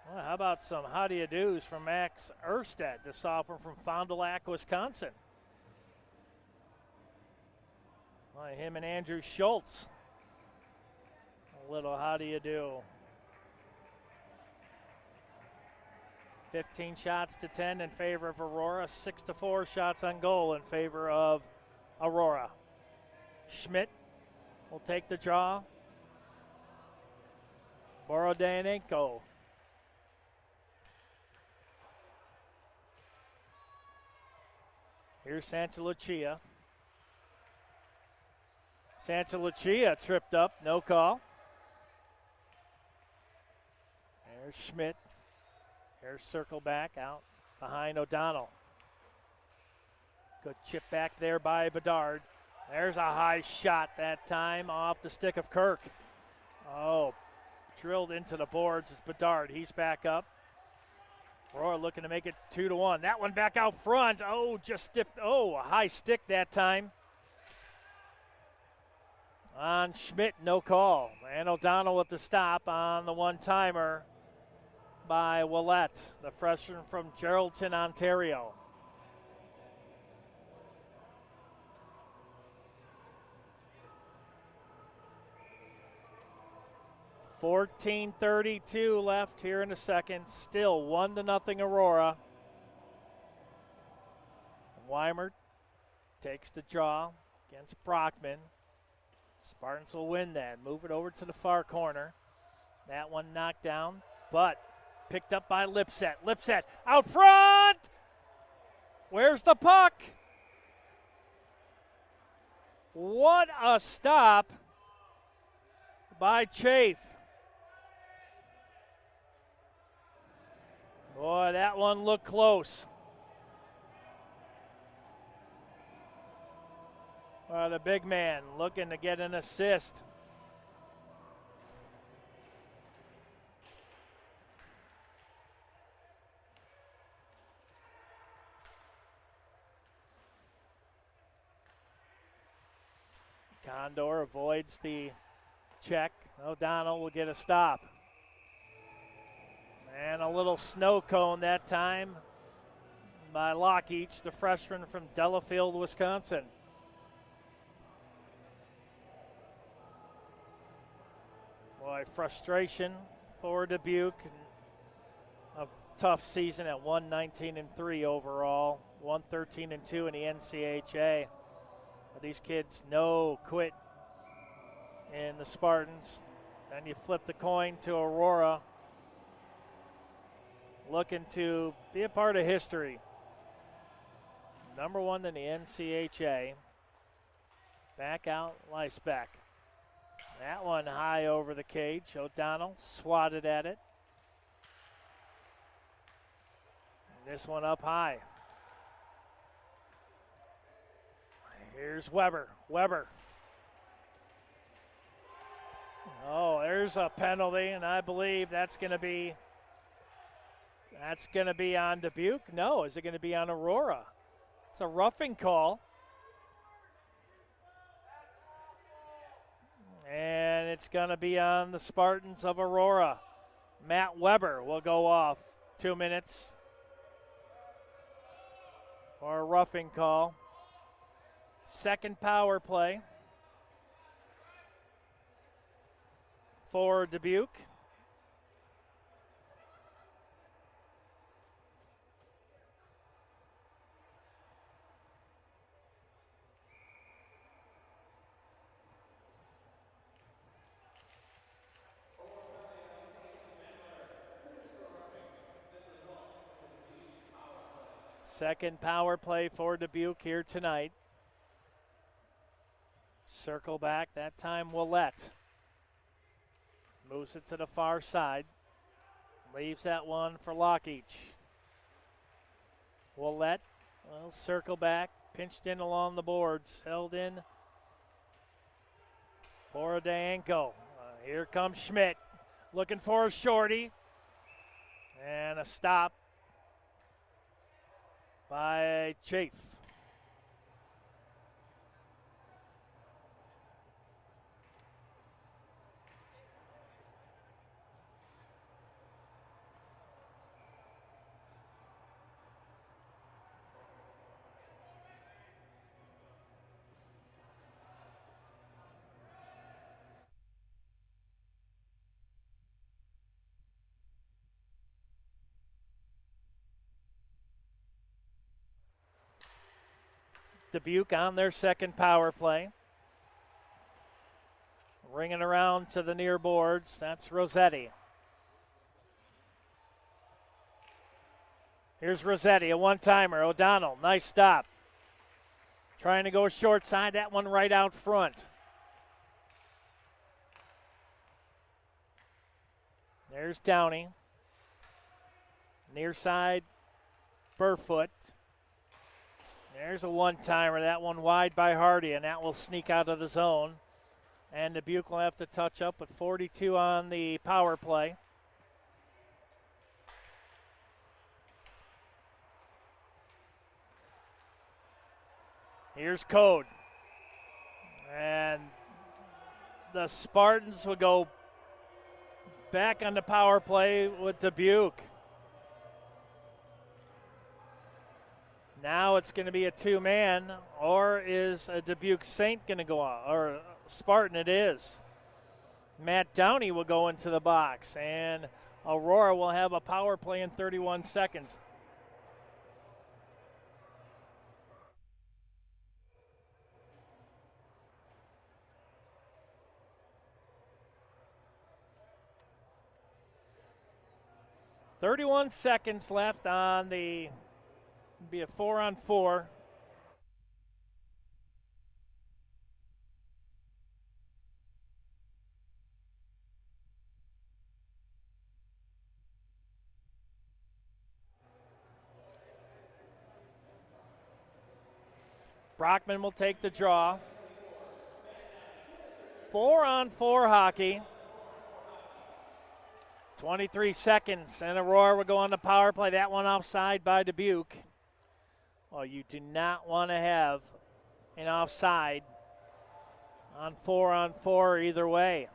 well, how about some how do you do's from Max Erstedt, the sophomore from Fond du Lac, Wisconsin. Well, him and Andrew Schultz. A little how do you do. 15 shots to 10 in favor of Aurora. 6-4 shots on goal in favor of Aurora. Schmidt will take the draw. Borodanenko. Here's Santalucia. Santalucia tripped up, no call. There's Schmidt. Here's circle back out behind O'Donnell. Good chip back there by Bedard. There's a high shot that time off the stick of Kirk. Oh, drilled into the boards is Bedard. He's back up. Aurora looking to make it 2-1. That one back out front. Oh, just dipped. Oh, a high stick that time. On Schmidt, no call. And O'Donnell with the stop on the one-timer by Willette, the freshman from Geraldton, Ontario. .14:32 left here in the second. Still 1-0 Aurora. Weimer takes the draw against Brockman. Spartans will win that. Move it over to the far corner. That one knocked down, but picked up by Lipset. Lipset out front. Where's the puck? What a stop by Chafe. Boy, that one looked close. Well, the big man looking to get an assist. Condor avoids the check. O'Donnell will get a stop. And a little snow cone that time by Lockheach, the freshman from Delafield, Wisconsin. Boy, frustration for Dubuque. A tough season at 119-3 overall, 113-2 in the NCHA. But these kids know quit in the Spartans. Then you flip the coin to Aurora, looking to be a part of history. Number 1 in the NCHA. Back out, Leisbeck. That one high over the cage. O'Donnell swatted at it. This one up high. Here's Weber. Oh, there's a penalty, and I believe that's going to be on Dubuque. No, is it going to be on Aurora? It's a roughing call. And it's going to be on the Spartans of Aurora. Matt Weber will go off. 2 minutes for a roughing call. Second power play for Dubuque. Second power play for Dubuque here tonight. Circle back, that time Willett. Moves it to the far side. Leaves that one for Lockheach. Willett will circle back, pinched in along the boards, held in. Borodayenko. Here comes Schmidt, looking for a shorty. And a stop by Chafe. Dubuque on their second power play. Ringing around to the near boards, that's Rossetti. Here's Rossetti, a one-timer. O'Donnell, nice stop. Trying to go short side, that one right out front. There's Downey. Near side, Burfoot. There's a one-timer, that one wide by Hardy, and that will sneak out of the zone. And Dubuque will have to touch up with 42 on the power play. Here's Code. And the Spartans will go back on the power play with Dubuque. Now it's going to be a two-man, or is a Dubuque Saint going to go on? Or Spartan it is. Matt Downey will go into the box, and Aurora will have a power play in 31 seconds. .31 seconds left on the, be a 4-on-4. Brockman will take the draw. 4-on-4 hockey. 23 seconds, and Aurora will go on the power play. That one offside by Dubuque. Well, you do not want to have an offside on 4-on-4 either way.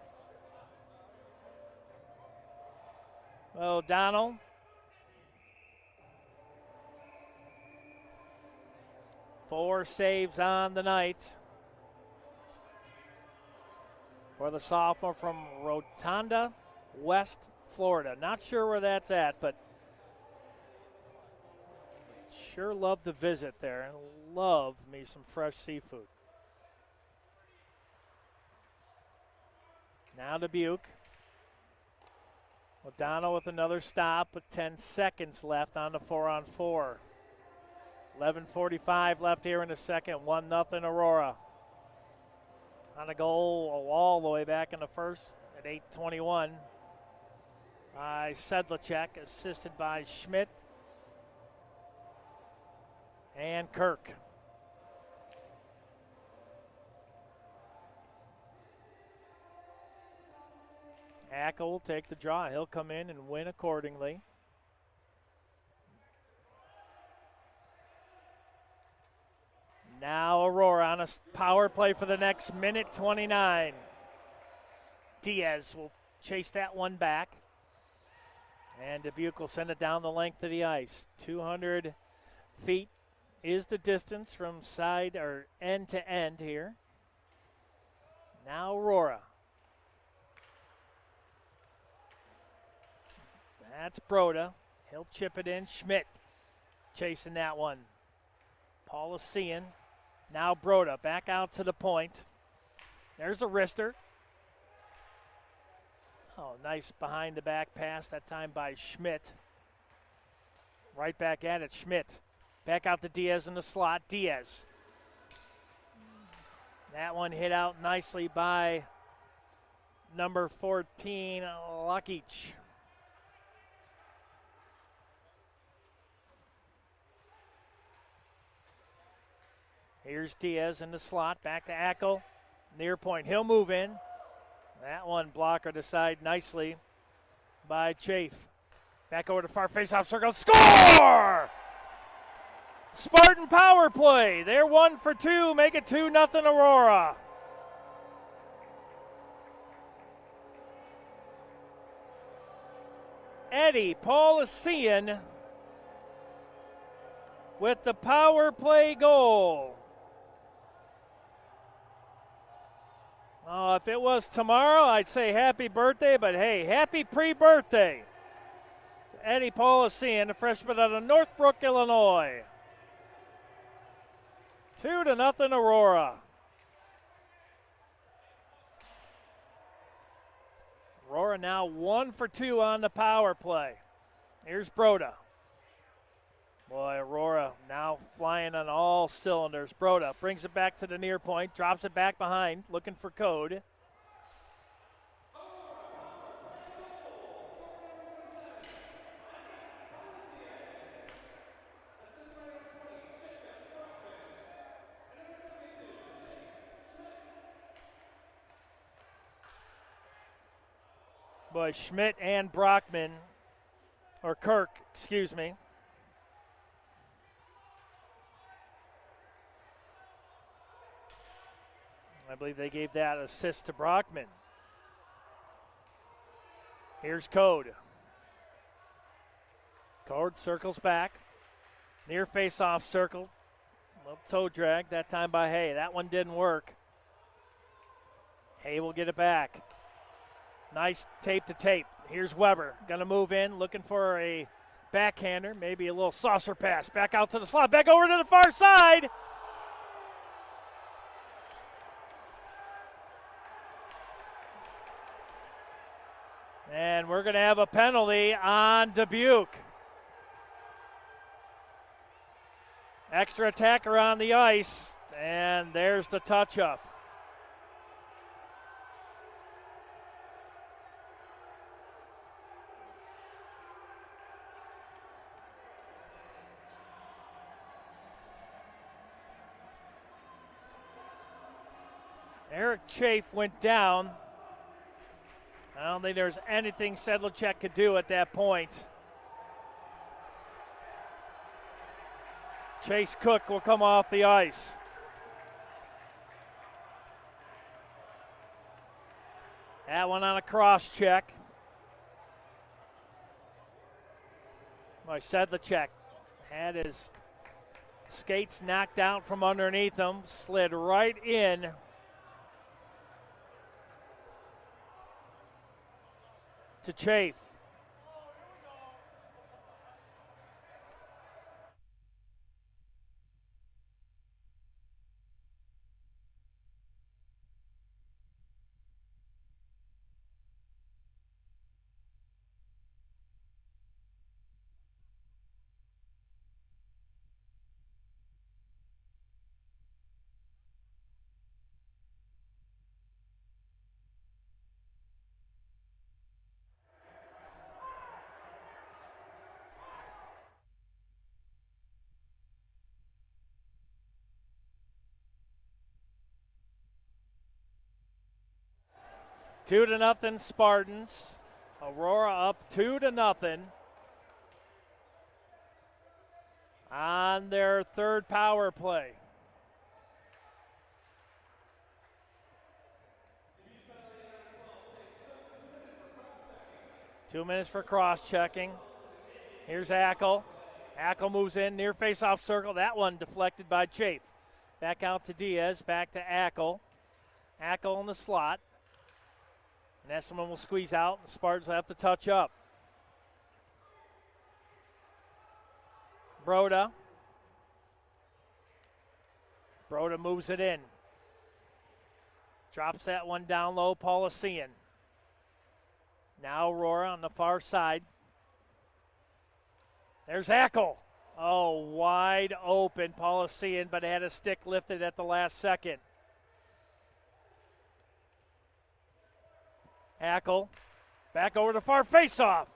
O'Donnell. Four saves on the night for the sophomore from Rotonda, West Florida. Not sure where that's at, but sure love to visit there and love me some fresh seafood. Now Dubuque. O'Donnell with another stop with 10 seconds left on the 4-on-4. 11:45 left here in the second. 1-0 Aurora. On a goal all the way back in the first at 8:21 by Sedlacek, assisted by Schmidt and Kirk. Ackle will take the draw. He'll come in and win accordingly. Now Aurora on a power play for the next minute 29. Diaz will chase that one back. And Dubuque will send it down the length of the ice. 200 feet is the distance from side or end to end here. Now Aurora. That's Broda. He'll chip it in. Schmidt chasing that one. Paulician. Now Broda back out to the point. There's a wrister. Oh, nice behind the back pass that time by Schmidt. Right back at it, Schmidt. Back out to Diaz in the slot. Diaz. That one hit out nicely by number 14, Lukic. Here's Diaz in the slot, back to Ackle, near point. He'll move in. That one blocker to side nicely by Chafe. Back over to far face-off circle. Score! Spartan power play. They're 1 for 2. Make it 2-0 Aurora. Eddie Paulician with the power play goal. If it was tomorrow, I'd say happy birthday, but hey, happy pre-birthday to Eddie Paulician, a freshman out of Northbrook, Illinois. 2-0 Aurora. Aurora now 1 for 2 on the power play. Here's Broda. Boy, Aurora now flying on all cylinders. Broda brings it back to the near point, drops it back behind, looking for code. Boy, Schmidt and Brockman, or Kirk, excuse me. I believe they gave that assist to Brockman. Here's Code. Code circles back. Near face-off circle. Little toe drag, that time by Hay. That one didn't work. Hay will get it back. Nice tape to tape. Here's Weber. Going to move in, looking for a backhander, maybe a little saucer pass. Back out to the slot, back over to the far side. And we're going to have a penalty on Dubuque. Extra attacker on the ice, and there's the touch-up. Eric Chafe went down. I don't think there's anything Sedlacek could do at that point. Chase Cook will come off the ice. That one on a cross check. Boy, Sedlacek had his skates knocked out from underneath him, slid right in. to Chafe. Two to nothing Spartans. Aurora up 2-0 on their third power play. Two minutes for cross-checking. Here's Ackle. Ackle moves in near face-off circle. That one deflected by Chafe. Back out to Diaz. Back to Ackle. Ackle in the slot. Nesselman will squeeze out. The Spartans will have to touch up. Broda. Broda moves it in. Drops that one down low. Paulician. Now Aurora on the far side. There's Ackle. Oh, wide open. Paulician, but had a stick lifted at the last second. Ackle. Back over to far face-off.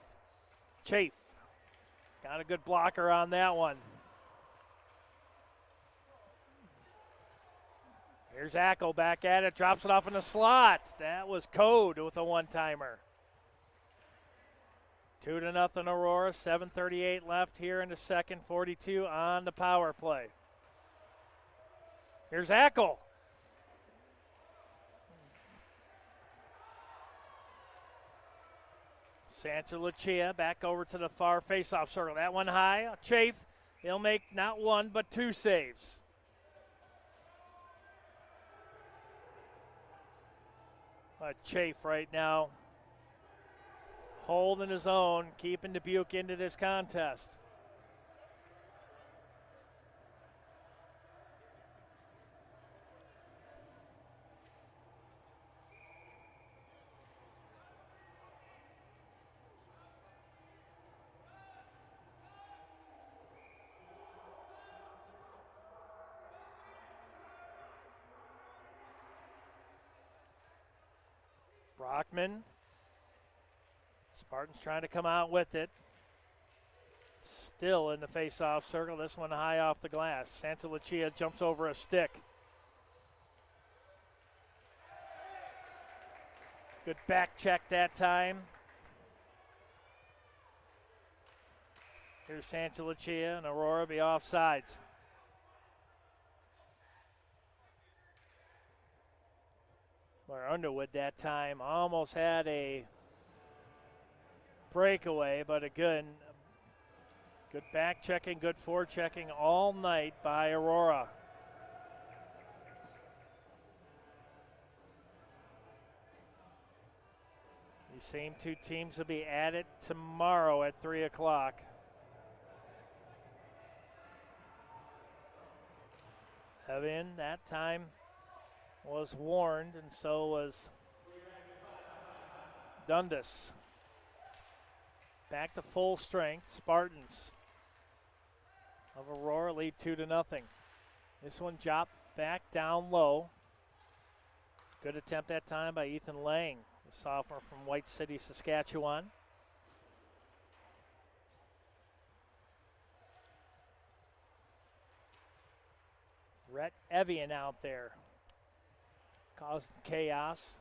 Chafe. Got a good blocker on that one. Here's Ackle back at it. Drops it off in the slot. That was Code with a one-timer. 2-0 Aurora. 7:38 left here in the second. 42 on the power play. Here's Ackle. Santa Lucia back over to the far face-off circle. That one high. Chafe. He'll make not one but two saves. But Chafe right now holding his own, keeping Dubuque into this contest. Brockman. Spartans trying to come out with it. Still in the face-off circle. This one high off the glass. Santa Lucia jumps over a stick. Good back check that time. Here's Santa Lucia and Aurora be offsides. Where Underwood that time almost had a breakaway, but again, good back checking, good forward checking all night by Aurora. These same two teams will be at it tomorrow at 3 o'clock. Evan that time was warned, and so was Dundas. Back to full strength. Spartans of Aurora lead 2-0. This one dropped back down low. Good attempt that time by Ethan Lang, the sophomore from White City, Saskatchewan. Rhett Evian out there, causing chaos.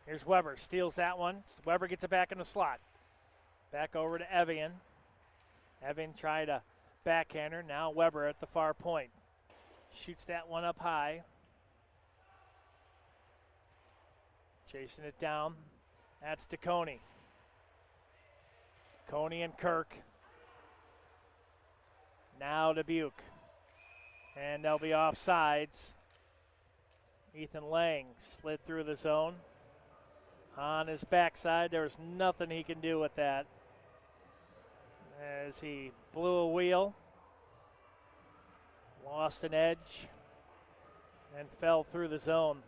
Here's Weber, steals that one. Weber gets it back in the slot. Back over to Evian. Evian tried a backhander. Now Weber at the far point. Shoots that one up high. Chasing it down. That's DeConey. DeConey and Kirk. Now Dubuque. And they'll be offsides. Ethan Lang slid through the zone. on his backside. There was nothing he can do with that as he blew a wheel, lost an edge, and fell through the zone.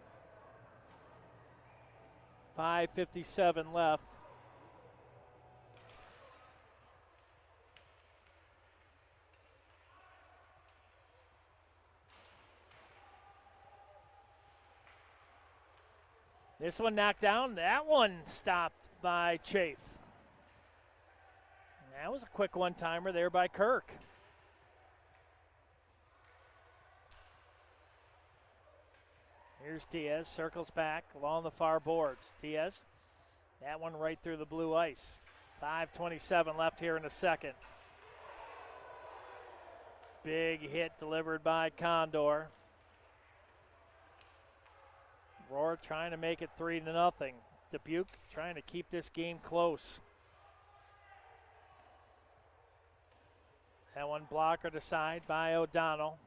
5:57 left. This one knocked down. That one stopped by Chafe. That was a quick one-timer there by Kirk. Here's Diaz, circles back along the far boards. Diaz, that one right through the blue ice. 5:27 left here in the second. Big hit delivered by Condor. Aurora trying to make it 3-0. Dubuque trying to keep this game close. That one blocker to side by O'Donnell.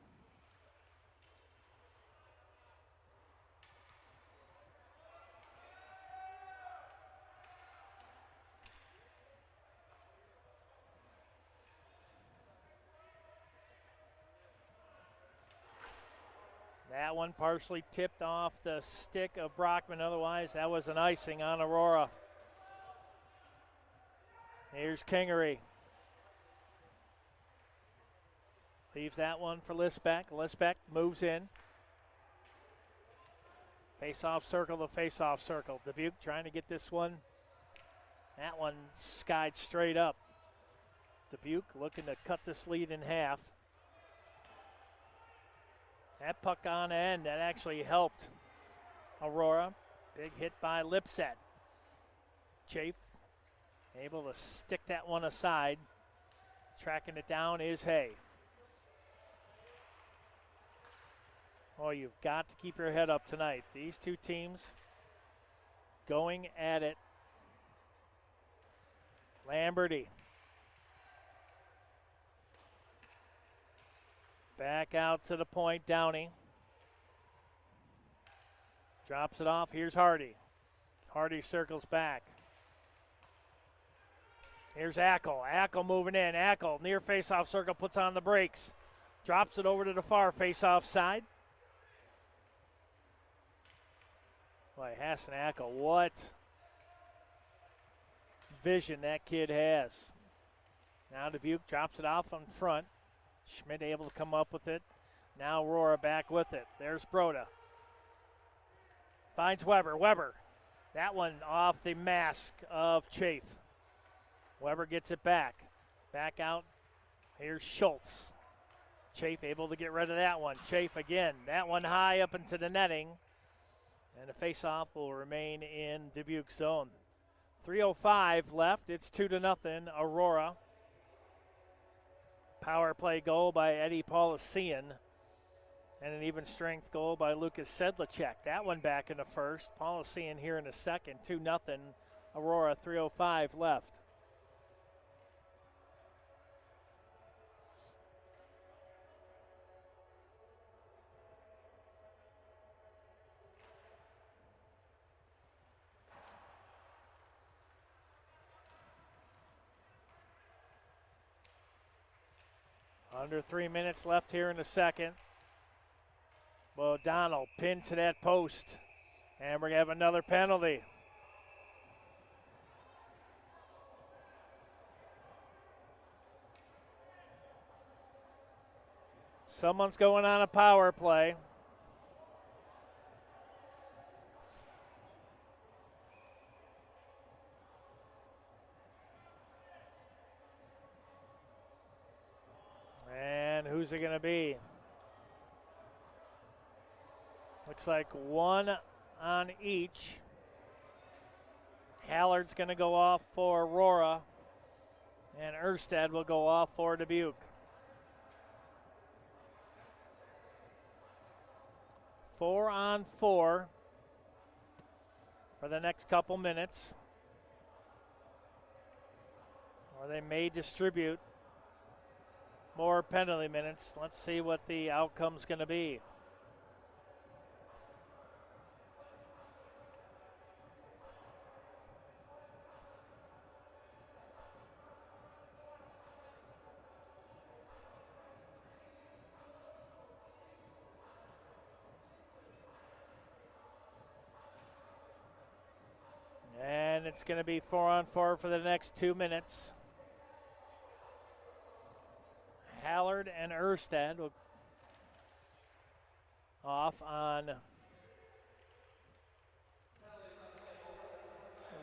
That one partially tipped off the stick of Brockman. Otherwise, that was an icing on Aurora. Here's Kingery. Leaves that one for Lisbeck. Lisbeck moves in. Face-off circle to face-off circle. Dubuque trying to get this one. That one skied straight up. Dubuque looking to cut this lead in half. That puck on end, that actually helped Aurora. Big hit by Lipset. Chafe able to stick that one aside. Tracking it down is Hay. Oh, you've got to keep your head up tonight. These two teams going at it. Lamberty. Back out to the point, Downey. Drops it off, here's Hardy. Hardy circles back. Here's Ackle. Ackle moving in. Ackle near face-off circle, puts on the brakes. Drops it over to the far face-off side. Boy, Hassan Ackle, what vision that kid has. Now Dubuque drops it off on front. Schmidt able to come up with it. Now Aurora back with it. There's Broda. Finds Weber. Weber. That one off the mask of Chafe. Weber gets it back. Back out. Here's Schultz. Chafe able to get rid of that one. Chafe again. That one high up into the netting. And the face-off will remain in Dubuque's zone. 3:05 left. It's 2-0 Aurora. Power play goal by Eddie Paulician. And an even strength goal by Lucas Sedlacek. That one back in the first. Paulician here in the second. 2-0 Aurora. 3:05 left. Under 3 minutes left here in the second. O'Donnell pinned to that post. And we're going to have another penalty. Someone's going on a power play. Who's it going to be? Looks like one on each. Hallard's going to go off for Aurora, and Erstad will go off for Dubuque. 4-on-4 for the next couple minutes. Or they may distribute more penalty minutes. Let's see what the outcome's going to be. it's going to be 4-on-4 for the next 2 minutes. Hallard and Erstad will off on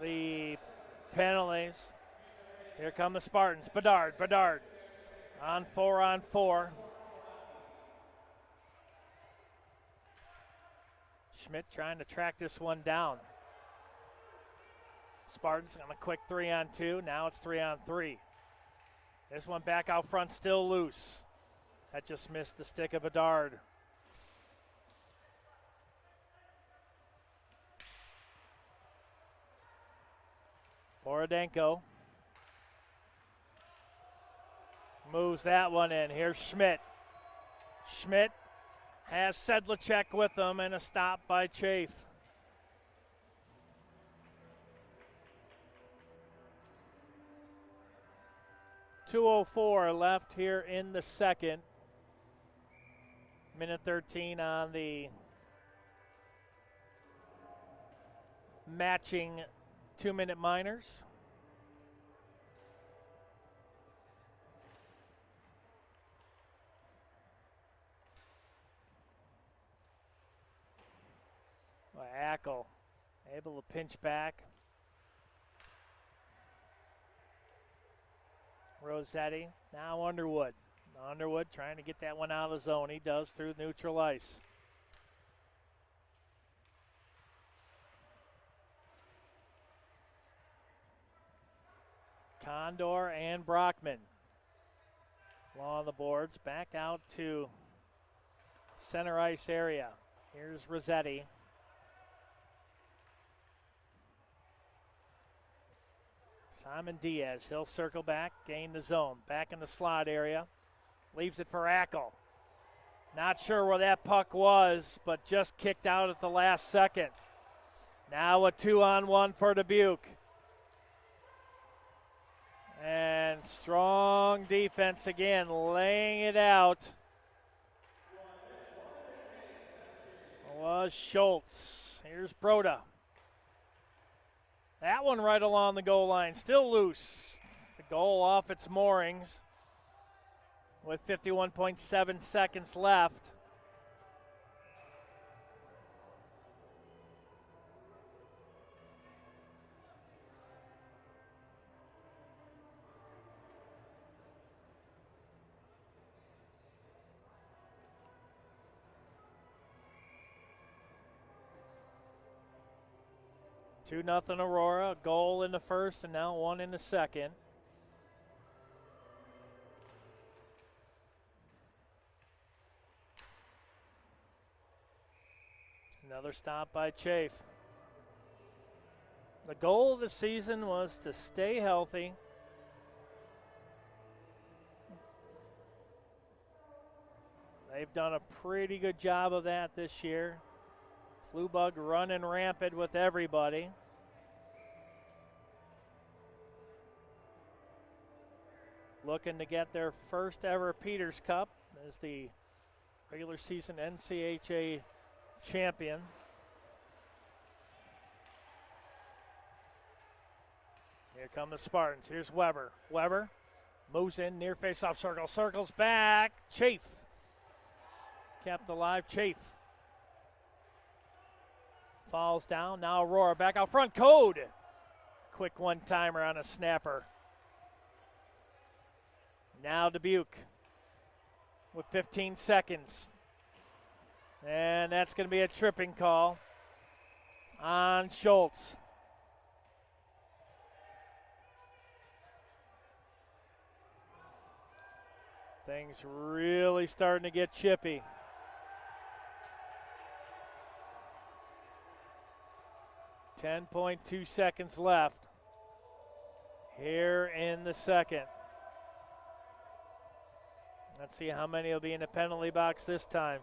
the penalties. Here come the Spartans. Bedard on 4-on-4. Schmidt trying to track this one down. Spartans on a quick 3-on-2. Now it's 3-on-3. This one back out front, still loose. That just missed the stick of Bedard. Borodenko moves that one in. Here's Schmidt. Schmidt has Sedlacek with him, and a stop by Chafe. .204 left here in the second. Minute 13 on the matching 2-minute minors. Ackle able to pinch back. Rossetti, now Underwood. Underwood trying to get that one out of the zone. He does through neutral ice. Condor and Brockman along the boards. Back out to center ice area. Here's Rossetti. Simon Diaz, he'll circle back, gain the zone. Back in the slot area. Leaves it for Ackle. Not sure where that puck was, but just kicked out at the last second. Now a 2-on-1 for Dubuque. And strong defense again, laying it out. Was Schultz. Here's Broda. That one right along the goal line, still loose. The goal off its moorings with 51.7 seconds left. Two nothing Aurora, a goal in the first and now one in the second. Another stop by Chafe. The goal of the season was to stay healthy. They've done a pretty good job of that this year. Flu bug running rampant with everybody. Looking to get their first ever Peters Cup as the regular season NCHA champion. Here come the Spartans. Here's Weber. Weber moves in near face-off circle. Circles back. Chafe. Kept alive. Chafe. Falls down. Now Aurora back out front. Code. Quick one-timer on a snapper. Now Dubuque with 15 seconds. And that's going to be a tripping call on Schultz. Things really starting to get chippy. .2 seconds left here in the second. Let's see how many will be in the penalty box this time.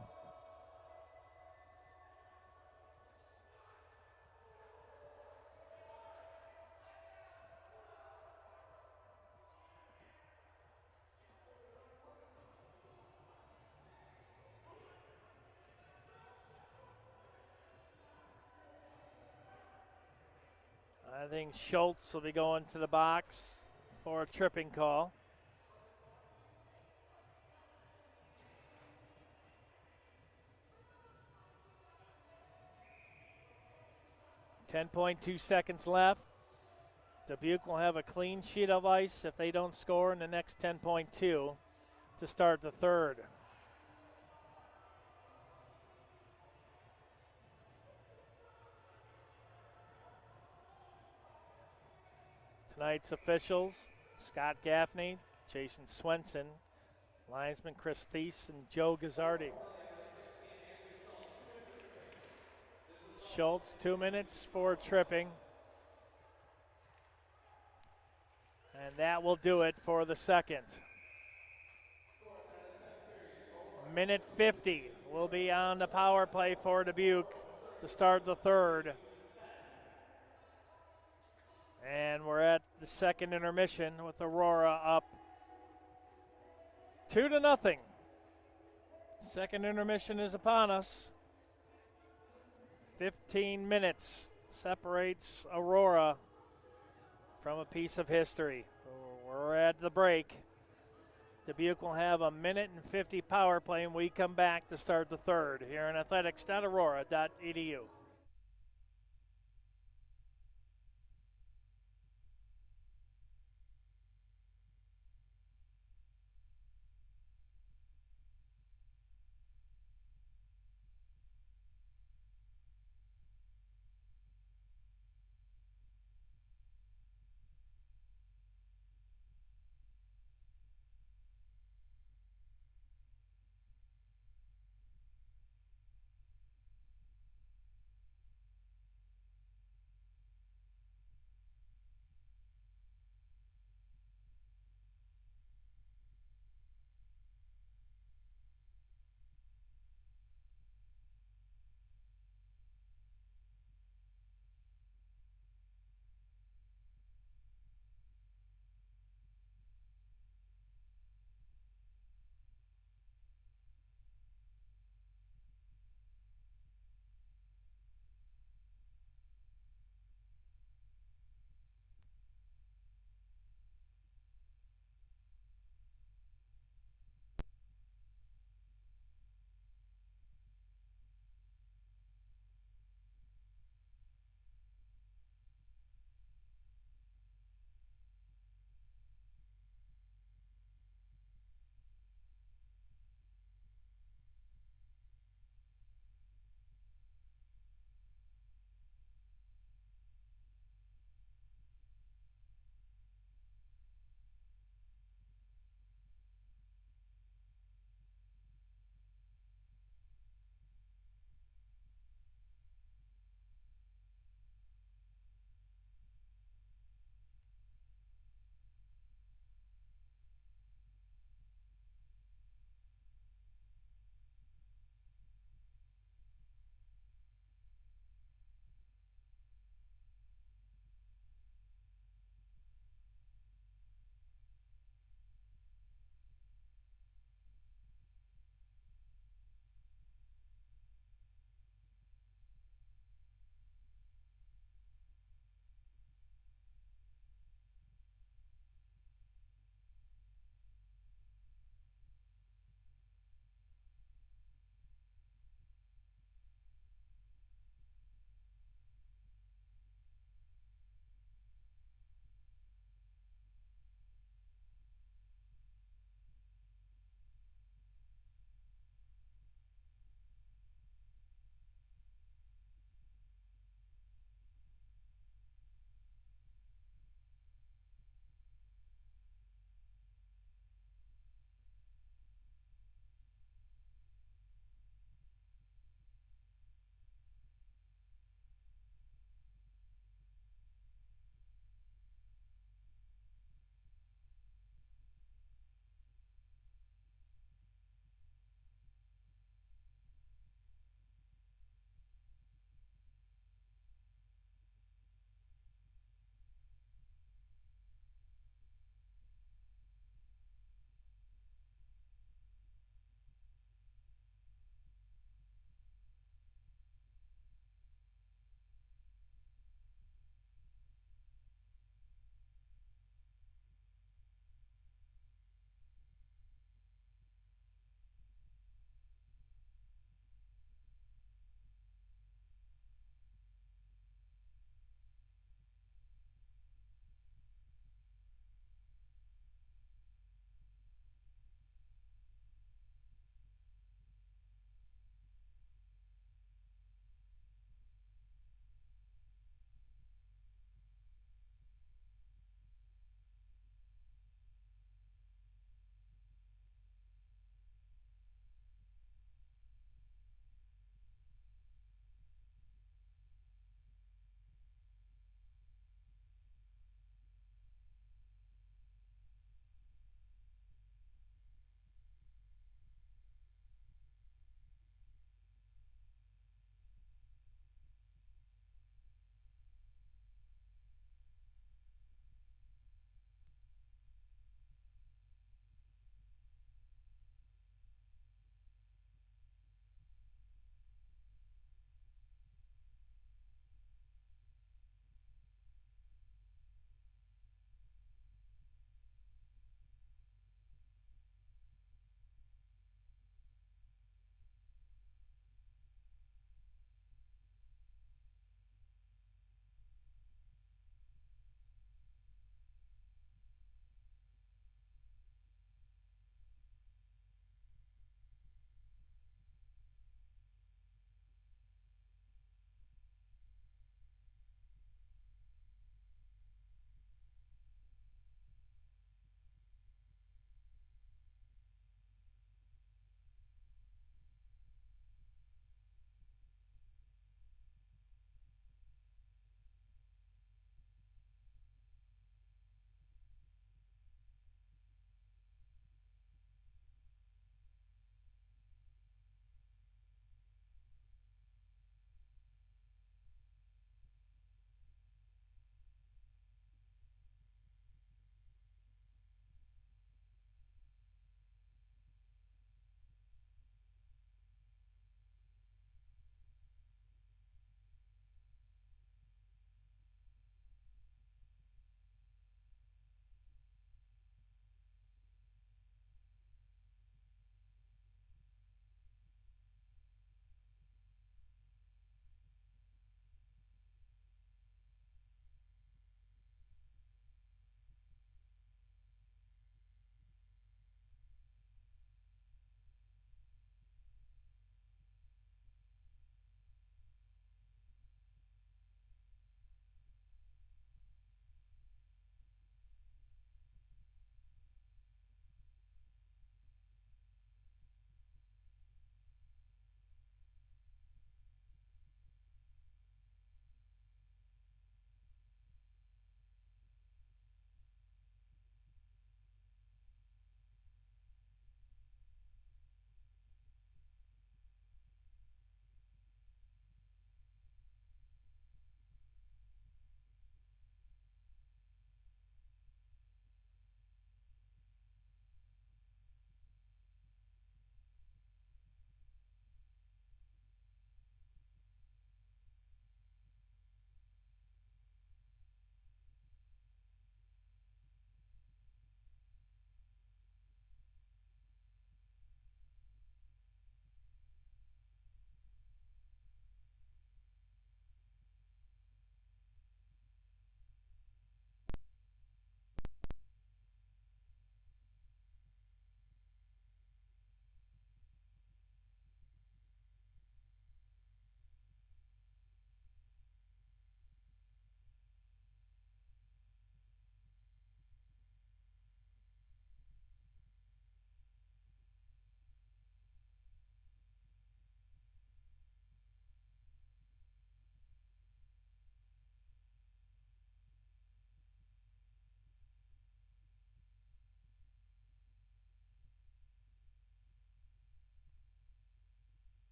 I think Schultz will be going to the box for a tripping call. 10.2 seconds left. Dubuque will have a clean sheet of ice if they don't score in the next 10.2 to start the third. Tonight's officials, Scott Gaffney, Jason Swenson, linesman Chris Thies, and Joe Gazzardi. Schultz, 2 minutes for tripping. And that will do it for the second. Minute 50 will be on the power play for Dubuque to start the third. And we're at the second intermission with Aurora up 2-0. Second intermission is upon us. 15 minutes separates Aurora from a piece of history. We're at the break. Dubuque will have a minute and 50 power play, and we come back to start the third here in athletics.aurora.edu.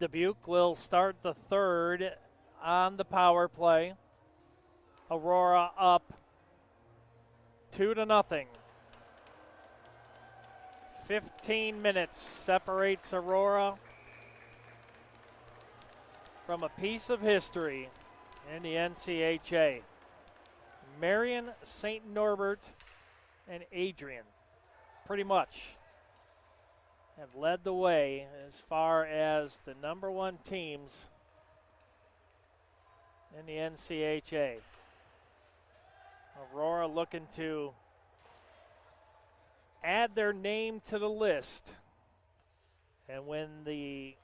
Dubuque will start the third on the power play. Aurora up 2-0. 15 minutes separates Aurora from a piece of history in the NCHA. Marion, St. Norbert, and Adrian pretty much have led the way as far as the number one teams in the NCHA. Aurora looking to add their name to the list and win the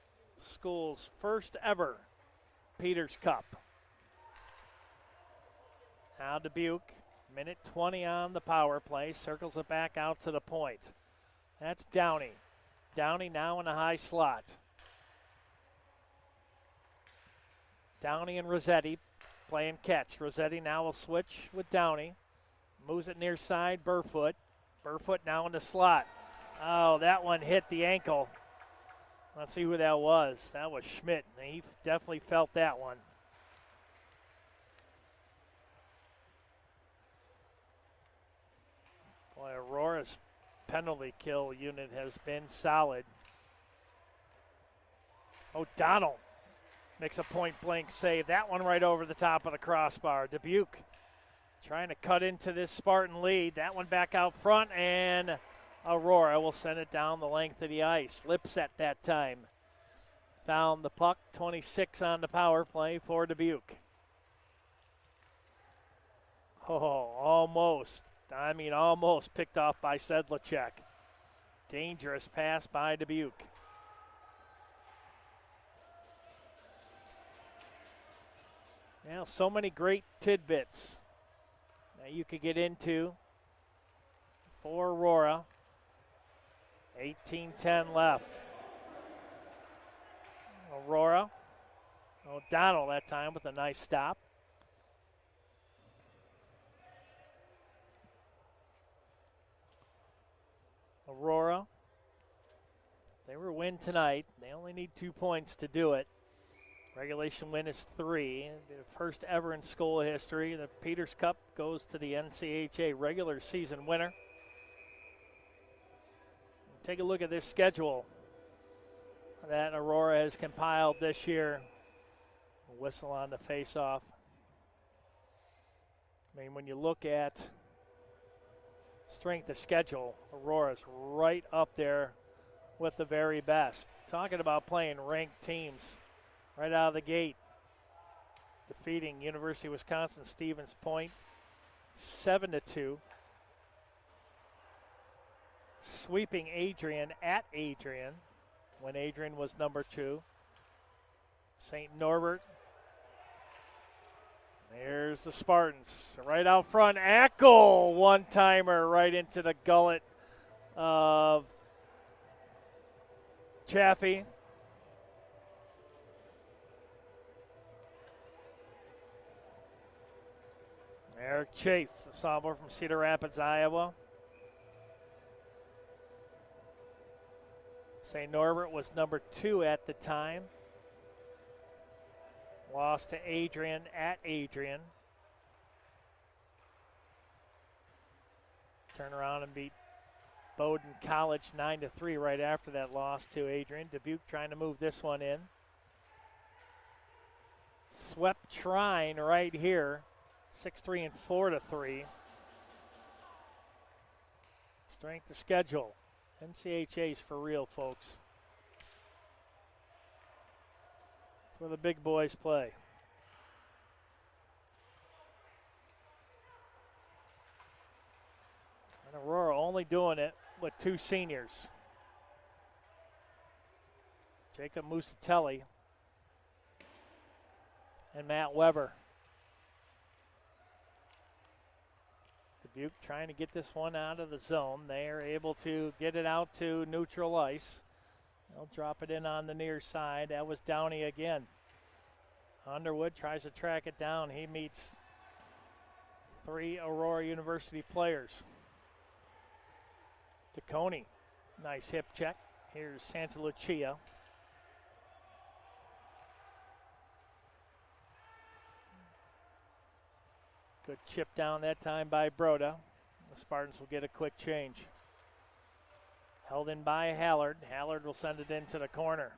school's first ever Peters Cup. Now Dubuque, minute 20 on the power play, circles it back out to the point. That's Downey. Downey now in a high slot. Downey and Rossetti playing catch. Rossetti now will switch with Downey. Moves it near side, Burfoot. Burfoot now in the slot. Oh, that one hit the ankle. Let's see who that was. That was Schmidt. He definitely felt that one. Boy, Aurora's penalty kill unit has been solid. O'Donnell makes a point-blank save. That one right over the top of the crossbar. Dubuque trying to cut into this Spartan lead. That one back out front, and Aurora will send it down the length of the ice. Lipset that time found the puck. 26 on the power play for Dubuque. Oh, almost picked off by Sedlacek. Dangerous pass by Dubuque. Now, so many great tidbits that you could get into for Aurora. 18:10 left. Aurora. O'Donnell that time with a nice stop. Aurora, they were win tonight. They only need 2 points to do it. Regulation win is 3. The first ever in school history. The Peters Cup goes to the NCHA regular season winner. Take a look at this schedule that Aurora has compiled this year. A whistle on the face-off. I mean, when you look at strength of schedule, Aurora's right up there with the very best. Talking about playing ranked teams right out of the gate. Defeating University of Wisconsin Stevens Point 7-2. Sweeping Adrian at Adrian when Adrian was number 2. St. Norbert. There's the Spartans right out front. Eckel, one-timer right into the gullet of Chaffee. Eric Chafe, the sophomore from Cedar Rapids, Iowa. St. Norbert was number 2 at the time. Lost to Adrian at Adrian. Turn around and beat Bowdoin College 9-3 right after that loss to Adrian. Dubuque trying to move this one in. Swept Trine right here. 6-3 and 4-3. Strength of schedule. NCHA's for real, folks. That's where the big boys play. And Aurora only doing it with 2 seniors. Jacob Musatelli and Matt Weber. Dubuque trying to get this one out of the zone. They are able to get it out to neutral ice. They'll drop it in on the near side. That was Downey again. Underwood tries to track it down. He meets 3 Aurora University players. DeConey, nice hip check. Here's Santa Lucia. Good chip down that time by Broda. The Spartans will get a quick change. Held in by Hallard. Hallard will send it into the corner.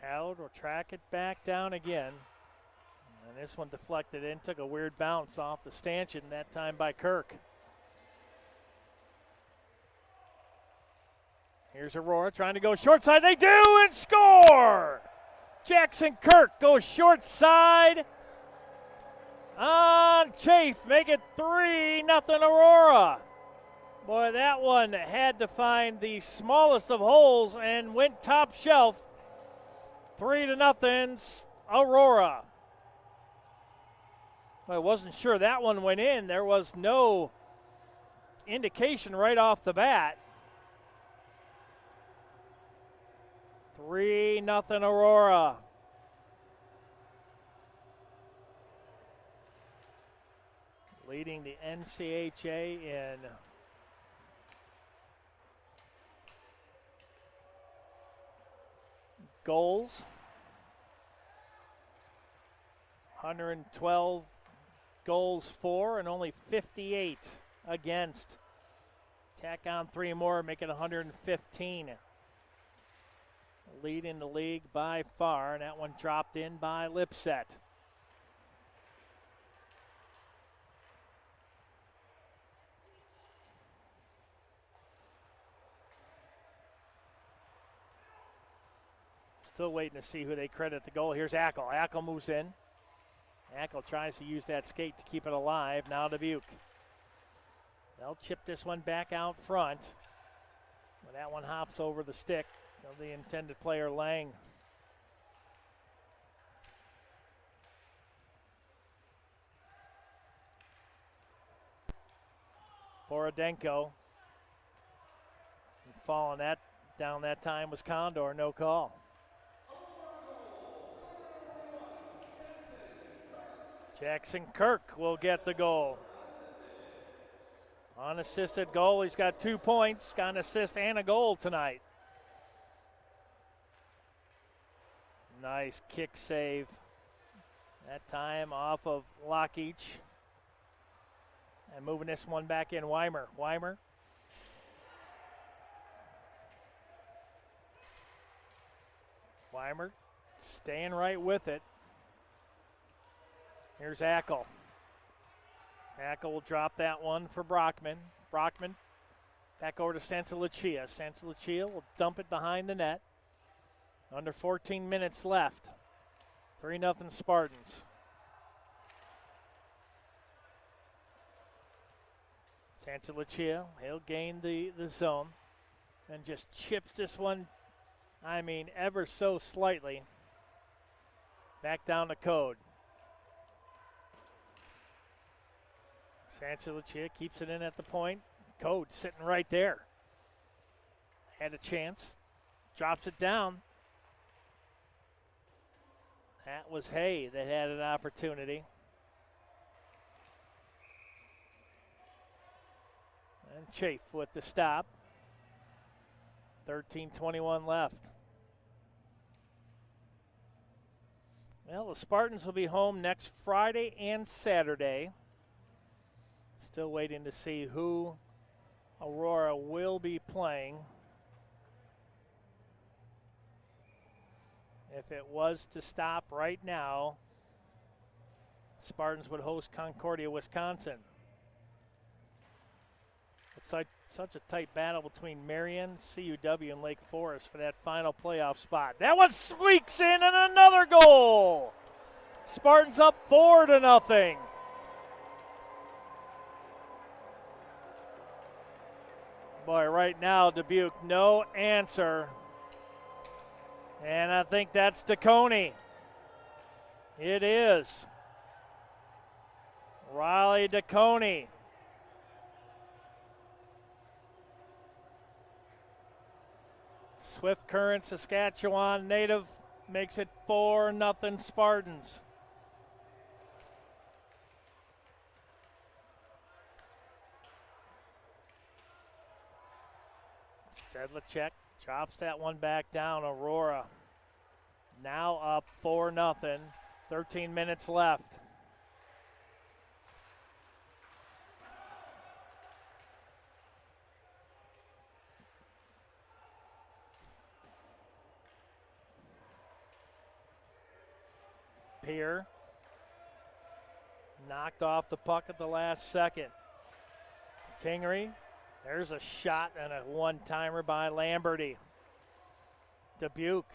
Hallard will track it back down again. And this one deflected in, took a weird bounce off the stanchion, that time by Kirk. Here's Aurora trying to go short side. They do and score! Jackson Kirk goes short side on Chafe. Make it 3-0 Aurora. Boy, that one had to find the smallest of holes and went top shelf. 3-0 Aurora. I wasn't sure that one went in. There was no indication right off the bat. 3-0 Aurora. Leading the NCHA in goals. 112 goals for and only 58 against. Tack on 3 more, make it 115. Leading the league by far, and that one dropped in by Lipset. Still waiting to see who they credit the goal. Here's Ackel. Ackel moves in. Ackel tries to use that skate to keep it alive. Now Dubuque. They'll chip this one back out front. Well, that one hops over the stick of the intended player, Lang. Borodenko. Falling that down that time was Condor, no call. Jackson Kirk will get the goal. Unassisted goal. He's got 2 points, got an assist and a goal tonight. Nice kick save. That time off of Lockheach. And moving this one back in, Weimer. Weimer. Weimer staying right with it. Here's Ackel. Ackel will drop that one for Brockman. Brockman back over to Santalucia. Santalucia will dump it behind the net. Under 14 minutes left. 3-0 Spartans. Santalucia, he'll gain the zone and just chips this one, I mean, ever so slightly. Back down to Code. Santalucia keeps it in at the point. Code sitting right there. Had a chance. Drops it down. That was Hay that had an opportunity. And Chafe with the stop. 13:21 left. Well, the Spartans will be home next Friday and Saturday. Still waiting to see who Aurora will be playing. If it was to stop right now, Spartans would host Concordia, Wisconsin. It's like such a tight battle between Marion, CUW, and Lake Forest for that final playoff spot. That one squeaks in and another goal. Spartans up 4-0. Boy, right now, Dubuque, no answer. And I think that's DeConey. It is. Riley DeConey. Swift Current, Saskatchewan native, makes it 4-0 Spartans. Sedlacek drops that one back down. Aurora Now up 4-0. 13 minutes left. Peer knocked off the puck at the last second. Kingery, there's a shot and a one-timer by Lamberty. Dubuque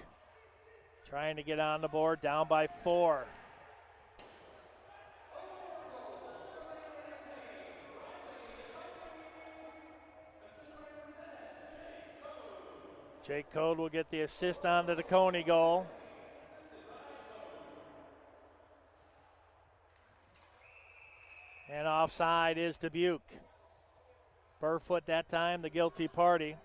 trying to get on the board, down by 4. Jake Code will get the assist on the DeConey goal. And offside is Dubuque. Burfoot that time, the guilty party.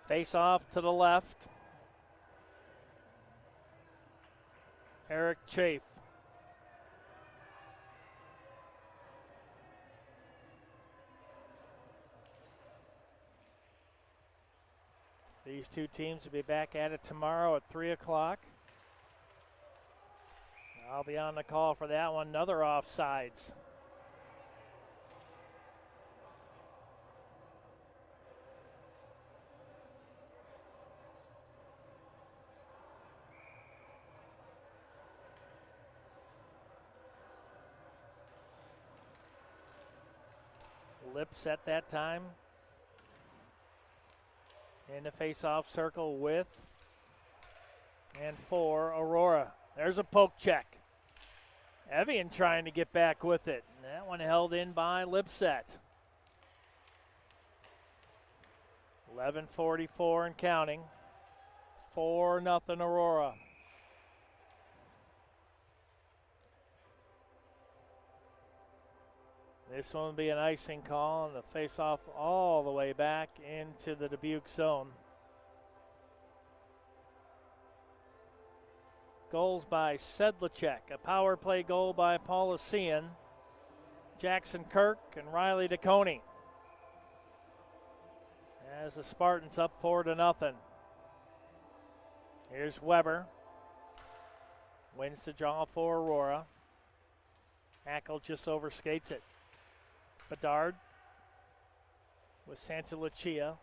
Face off to the left. Eric Chafe. These two teams will be back at it tomorrow at 3 o'clock. I'll be on the call for that one. Another offsides. Lips at that time. In the face-off circle with and for Aurora. There's a poke check. Evian trying to get back with it. And that one held in by Lipset. 11:44 and counting. 4-0 Aurora. This one will be an icing call and the face-off all the way back into the Dubuque zone. Goals by Sedlacek, a power play goal by Paulician, Jackson Kirk, and Riley DeConey. As the Spartans up 4-0. Here's Weber. Wins the draw for Aurora. Hackle just overskates it. Bedard with Santa Lucia.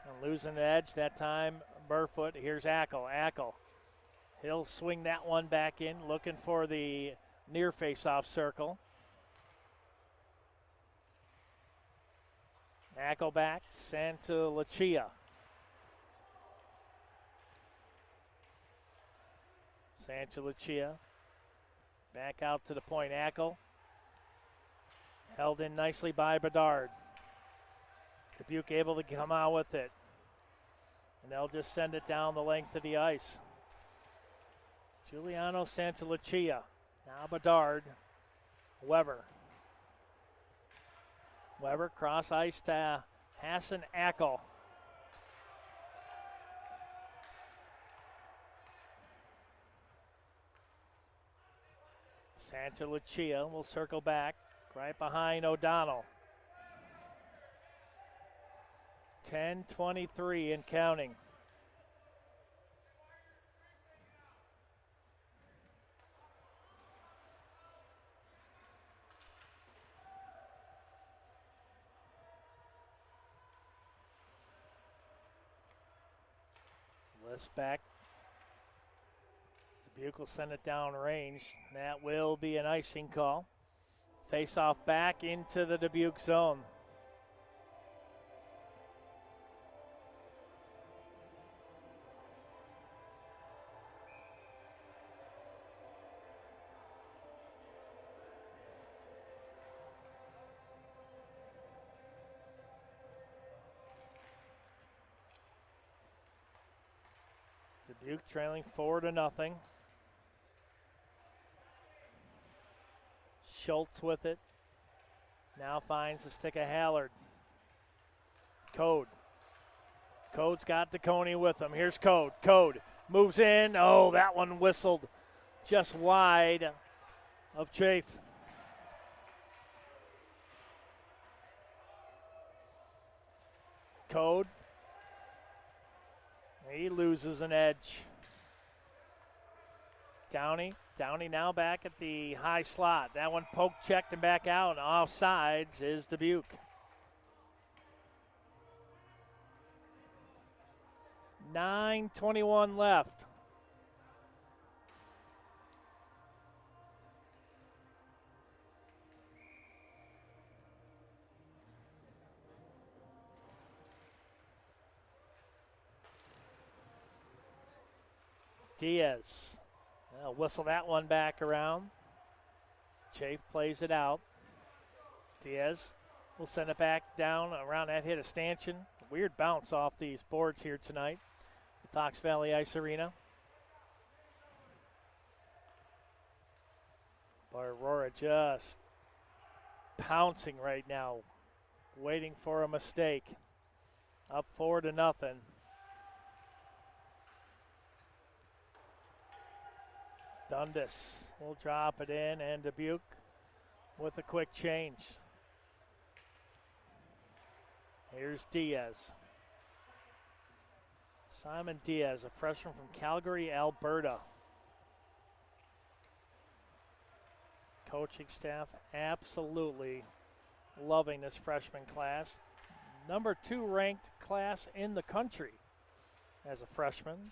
And losing the edge that time, Burfoot. Here's Ackle. Ackle. He'll swing that one back in, looking for the near face-off circle. Ackle back, Santa Lucia. Santa Lucia back out to the point. Ackle held in nicely by Bedard. Dubuque able to come out with it. And they'll just send it down the length of the ice. Giuliano Santa Lucia. Now Bedard. Weber. Weber cross ice to Hassan Ackle. Santa Lucia will circle back right behind O'Donnell. 10:23 and counting. List back. Dubuque will send it down range. That will be an icing call. Face off back into the Dubuque zone. Dubuque trailing 4-0. Schultz with it. Now finds the stick of Hallard. Code. Code's got DeConey with him. Here's Code. Code moves in. Oh, that one whistled just wide of Chafe. Code. He loses an edge. Downey now back at the high slot. That one poked, checked, and back out. And offsides is Dubuque. 9:21 left. Diaz. They'll whistle that one back around. Chafe plays it out. Diaz will send it back down around that hit of Stanchion. Weird bounce off these boards here tonight at Fox Valley Ice Arena. But Aurora just pouncing right now, waiting for a mistake. Up 4-0. Dundas will drop it in, and Dubuque with a quick change. Here's Diaz. Simon Diaz, a freshman from Calgary, Alberta. Coaching staff absolutely loving this freshman class. Number 2 ranked class in the country as a freshman.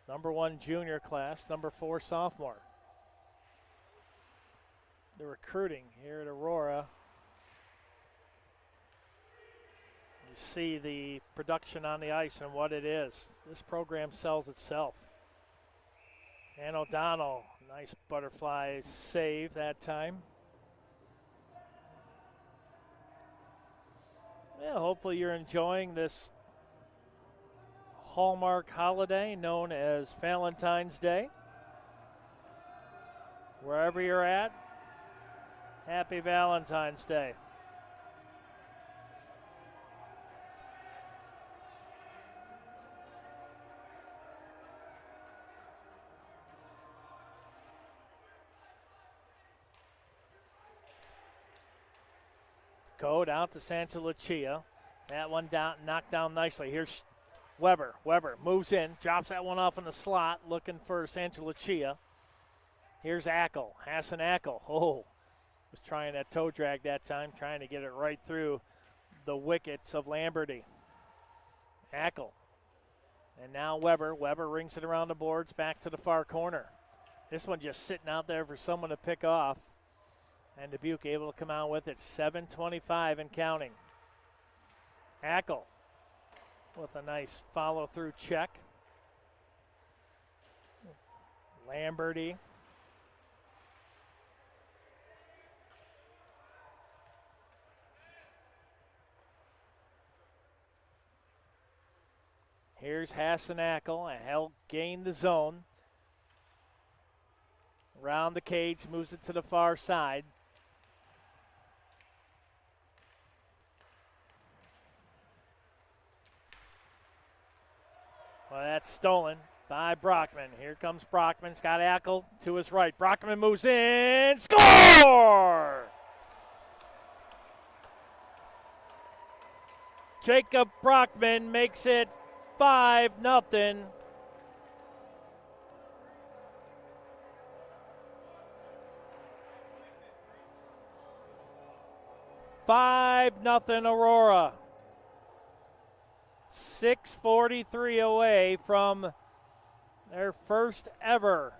Number 1 junior class, number 4 sophomore. The recruiting here at Aurora. You see the production on the ice and what it is. This program sells itself. And O'Donnell, nice butterfly save that time. Yeah, hopefully you're enjoying this Hallmark holiday known as Valentine's Day. Wherever you're at, happy Valentine's Day. Code out to Santa Lucia. That one down, knocked down nicely. Here's Weber. Weber moves in, drops that one off in the slot, looking for Santa Lucia. Here's Ackel, Hassan Ackel. Oh, was trying that toe drag that time, trying to get it right through the wickets of Lamberty. Ackel. And now Weber. Weber rings it around the boards, back to the far corner. This one just sitting out there for someone to pick off. And Dubuque able to come out with it. 7:25 and counting. Ackel with a nice follow-through check. Lamberty. Here's Hassan Ackel, and he'll gain the zone. Around the cage, moves it to the far side. Well, that's stolen by Brockman. Here comes Brockman. Scott Ackel to his right. Brockman moves in. Score! Jacob Brockman makes it 5-0. Aurora. 6:43 away from their first ever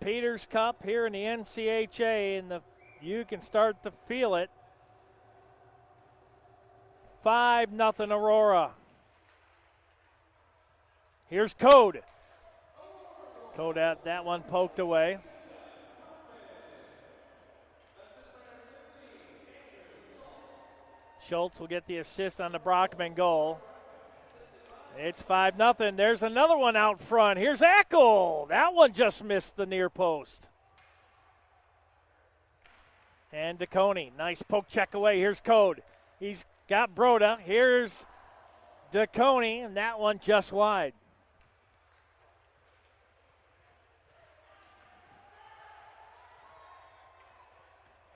Peters Cup here in the NCHA, and you can start to feel it. 5-0 Aurora. Here's Code. Code at that one poked away. Schultz will get the assist on the Brockman goal. It's 5-0. There's another one out front. Here's Ackel. That one just missed the near post. And DeConey, nice poke check away. Here's Code. He's got Broda. Here's DeConey, and that one just wide.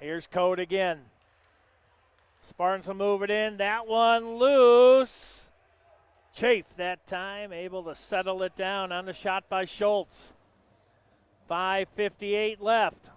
Here's Code again. Spartans will move it in. That one loose. Chafe that time, able to settle it down on the shot by Schultz. 5:58 left.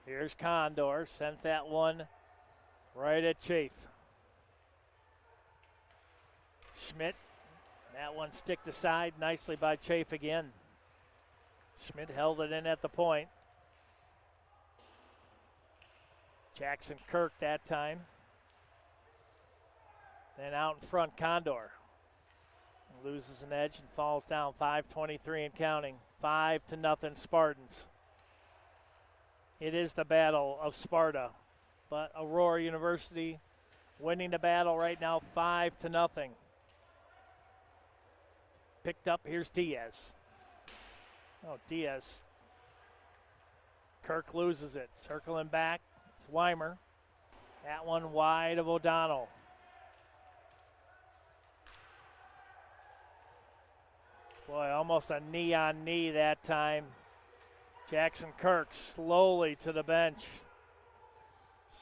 Here's Condor, sent that one right at Chafe. Schmidt, that one sticked aside nicely by Chafe again. Schmidt held it in at the point. Jackson Kirk that time. Then out in front, Condor. Loses an edge and falls down, 5:23 and counting. 5-0 Spartans. It is the battle of Sparta, but Aurora University winning the battle right now, 5-0. Picked up, here's Diaz. Oh, Diaz. Kirk loses it, circling back, it's Weimer. That one wide of O'Donnell. Boy, almost a knee-on-knee that time. Jackson Kirk slowly to the bench.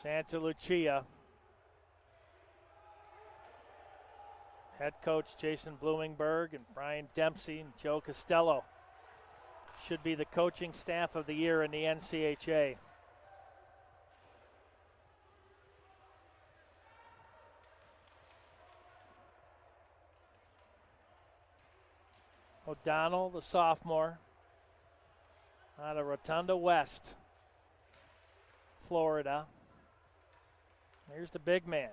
Santa Lucia. Head coach Jason Bloomingberg and Brian Dempsey and Joe Costello should be the coaching staff of the year in the NCHA. O'Donnell, the sophomore, out of Rotunda West, Florida. Here's the big man,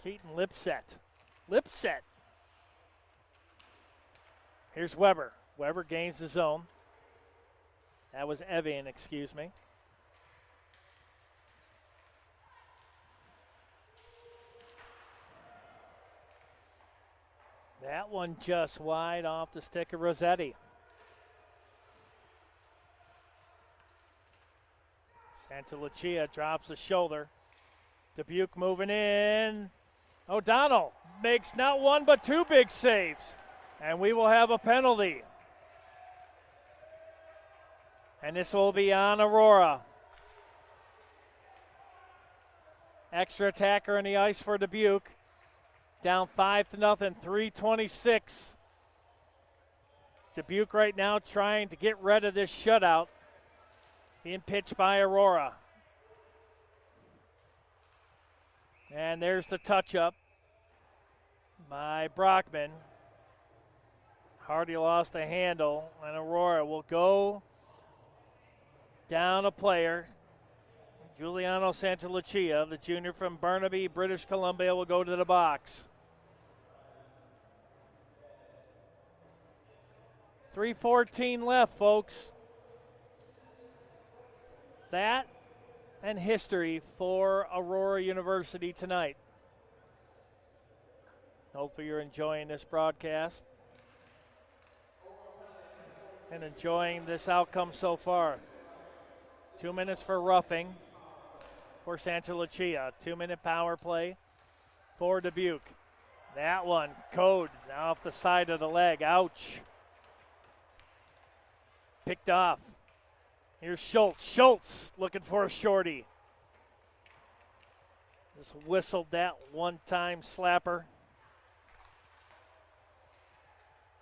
Keaton Lipset. Lipset. Here's Weber. Weber gains the zone. That was Evian, excuse me. That one just wide off the stick of Rossetti. Santa Lucia drops the shoulder. Dubuque moving in. O'Donnell makes not one but two big saves. And we will have a penalty. And this will be on Aurora. Extra attacker in the ice for Dubuque. Down 5-0, 3:26. Dubuque right now trying to get rid of this shutout. Being pitched by Aurora. And there's the touch-up by Brockman. Hardy lost a handle, and Aurora will go down a player. Giuliano Santalucia, the junior from Burnaby, British Columbia, will go to the box. 3:14 left, folks. That and history for Aurora University tonight. Hopefully you're enjoying this broadcast and enjoying this outcome so far. 2 minutes for roughing for Santa Lucia. 2-minute power play for Dubuque. That one, Code, now off the side of the leg. Ouch. Picked off. Here's Schultz. Schultz looking for a shorty. Just whistled that one-time slapper.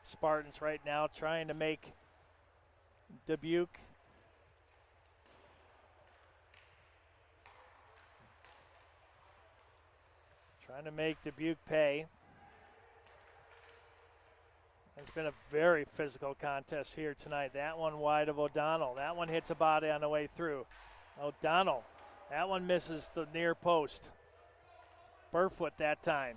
Spartans right now trying to make Dubuque pay. It's been a very physical contest here tonight. That one wide of O'Donnell. That one hits a body on the way through. O'Donnell, that one misses the near post. Burfoot that time.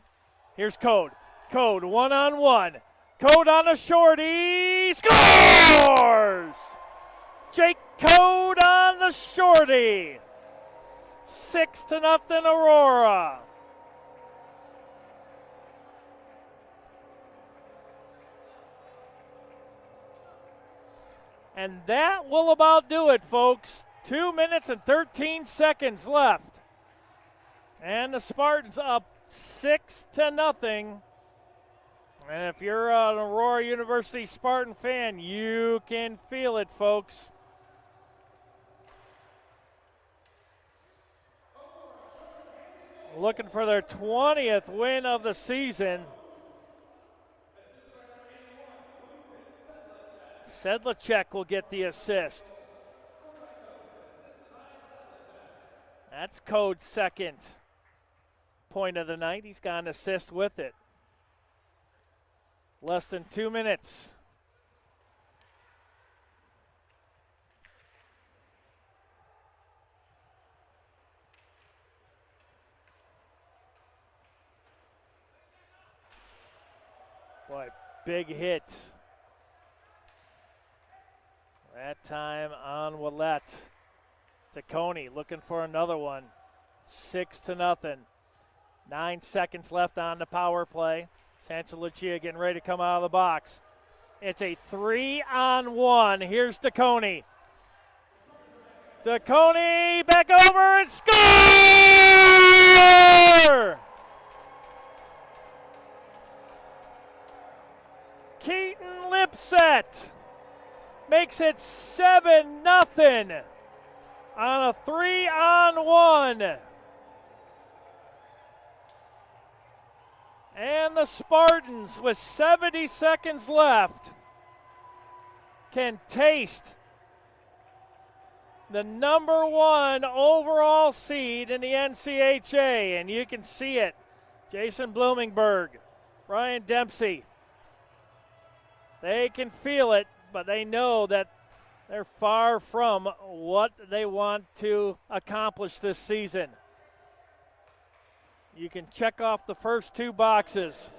Here's Code. Code one-on-one. Code on a shorty. Scores! Jake Code on the shorty. 6-0 Aurora. And that will about do it, folks. 2 minutes and 13 seconds left. And the Spartans up 6-0. And if you're an Aurora University Spartan fan, you can feel it, folks. Looking for their 20th win of the season. Sedlacek will get the assist. That's Code's second point of the night. He's got an assist with it. Less than 2 minutes. Boy, big hit. That time on Willette. DeConey looking for another one. 6-0. 9 seconds left on the power play. Santa Lucia getting ready to come out of the box. It's a 3-on-1. Here's DeConey. DeConey back over and score! Keaton Lipset makes it 7-0 on a 3-on-1. And the Spartans, with 70 seconds left, can taste the number 1 overall seed in the NCHA. And you can see it. Jason Bloomingberg, Ryan Dempsey. They can feel it, but they know that they're far from what they want to accomplish this season. You can check off the first 2 boxes.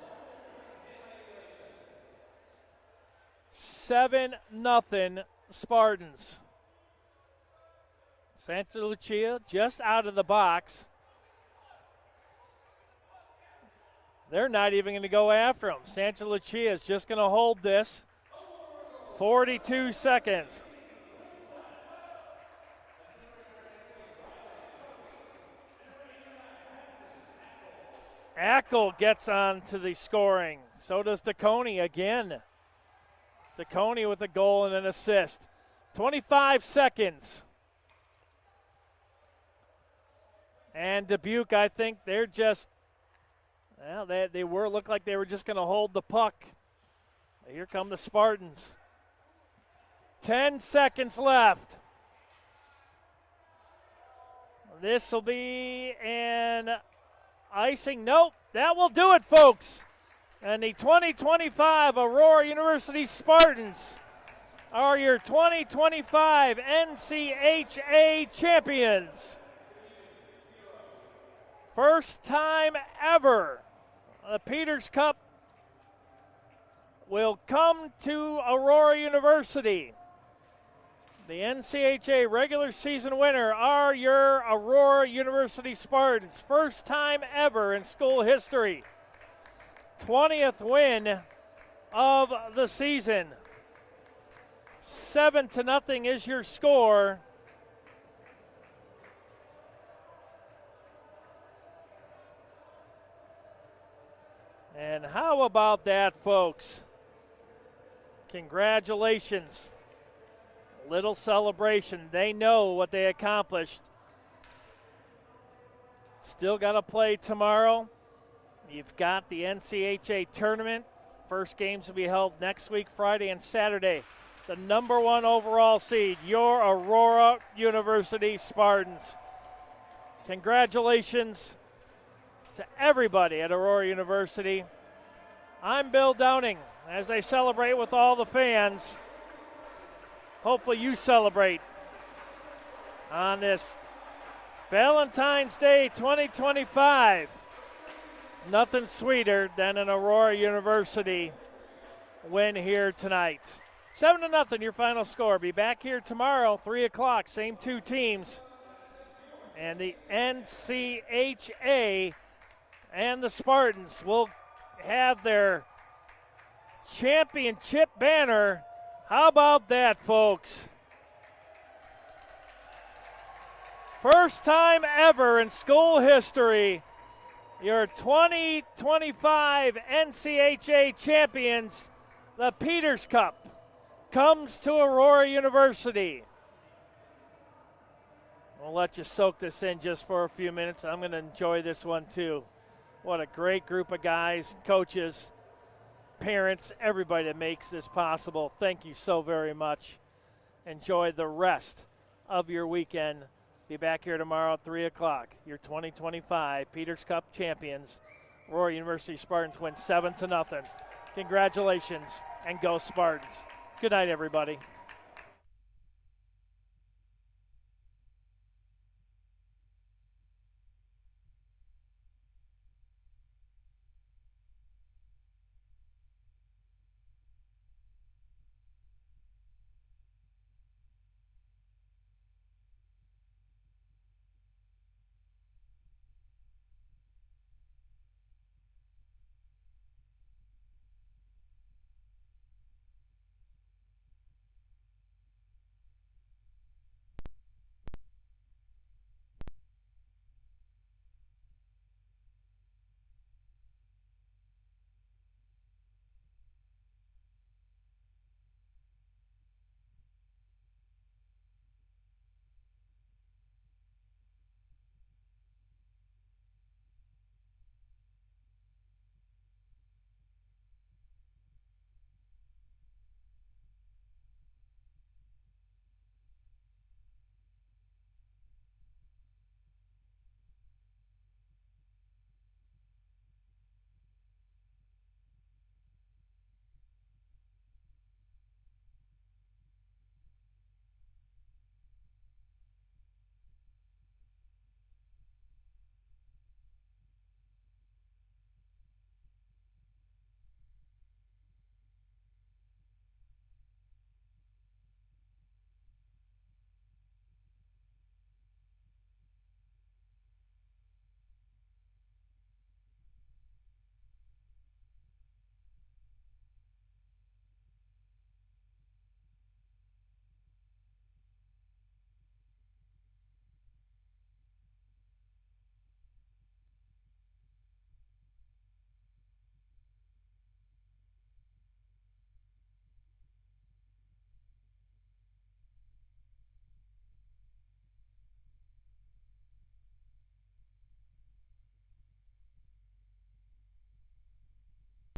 7-0 Spartans. Santa Lucia just out of the box. They're not even going to go after them. Santa Lucia is just going to hold this. 42 seconds. Ackle gets on to the scoring. So does DeConey again. DeConey with a goal and an assist. 25 seconds. And Dubuque, I think they're just, well, they looked like they were just going to hold the puck. Here come the Spartans. 10 seconds left. This will be an icing. Nope, that will do it, folks. And the 2025 Aurora University Spartans are your 2025 NCHA champions. First time ever the Peters Cup will come to Aurora University. The NCHA regular season winner are your Aurora University Spartans. First time ever in school history. 20th win of the season. 7-0 is your score. And how about that, folks? Congratulations. Little celebration. They know what they accomplished. Still got to play tomorrow. You've got the NCHA tournament. First games will be held next week, Friday and Saturday. The number 1 overall seed, your Aurora University Spartans. Congratulations to everybody at Aurora University I'm Bill Downing. As they celebrate with all the fans, hopefully you celebrate on this Valentine's Day 2025. Nothing sweeter than an Aurora University win here tonight. 7-0, your final score. Be back here tomorrow, 3 o'clock, same two teams. And the NCHA and the Spartans will have their championship banner. How about that, folks? First time ever in school history, your 2025 NCHA champions, the Peters Cup, comes to Aurora University. We'll let you soak this in just for a few minutes. I'm going to enjoy this one too. What a great group of guys, coaches, parents, everybody that makes this possible. Thank you so very much. Enjoy the rest of your weekend. Be back here tomorrow at 3 o'clock. Your 2025 Peters Cup champions. Aurora University Spartans win 7-0. Congratulations, and go Spartans. Good night, everybody.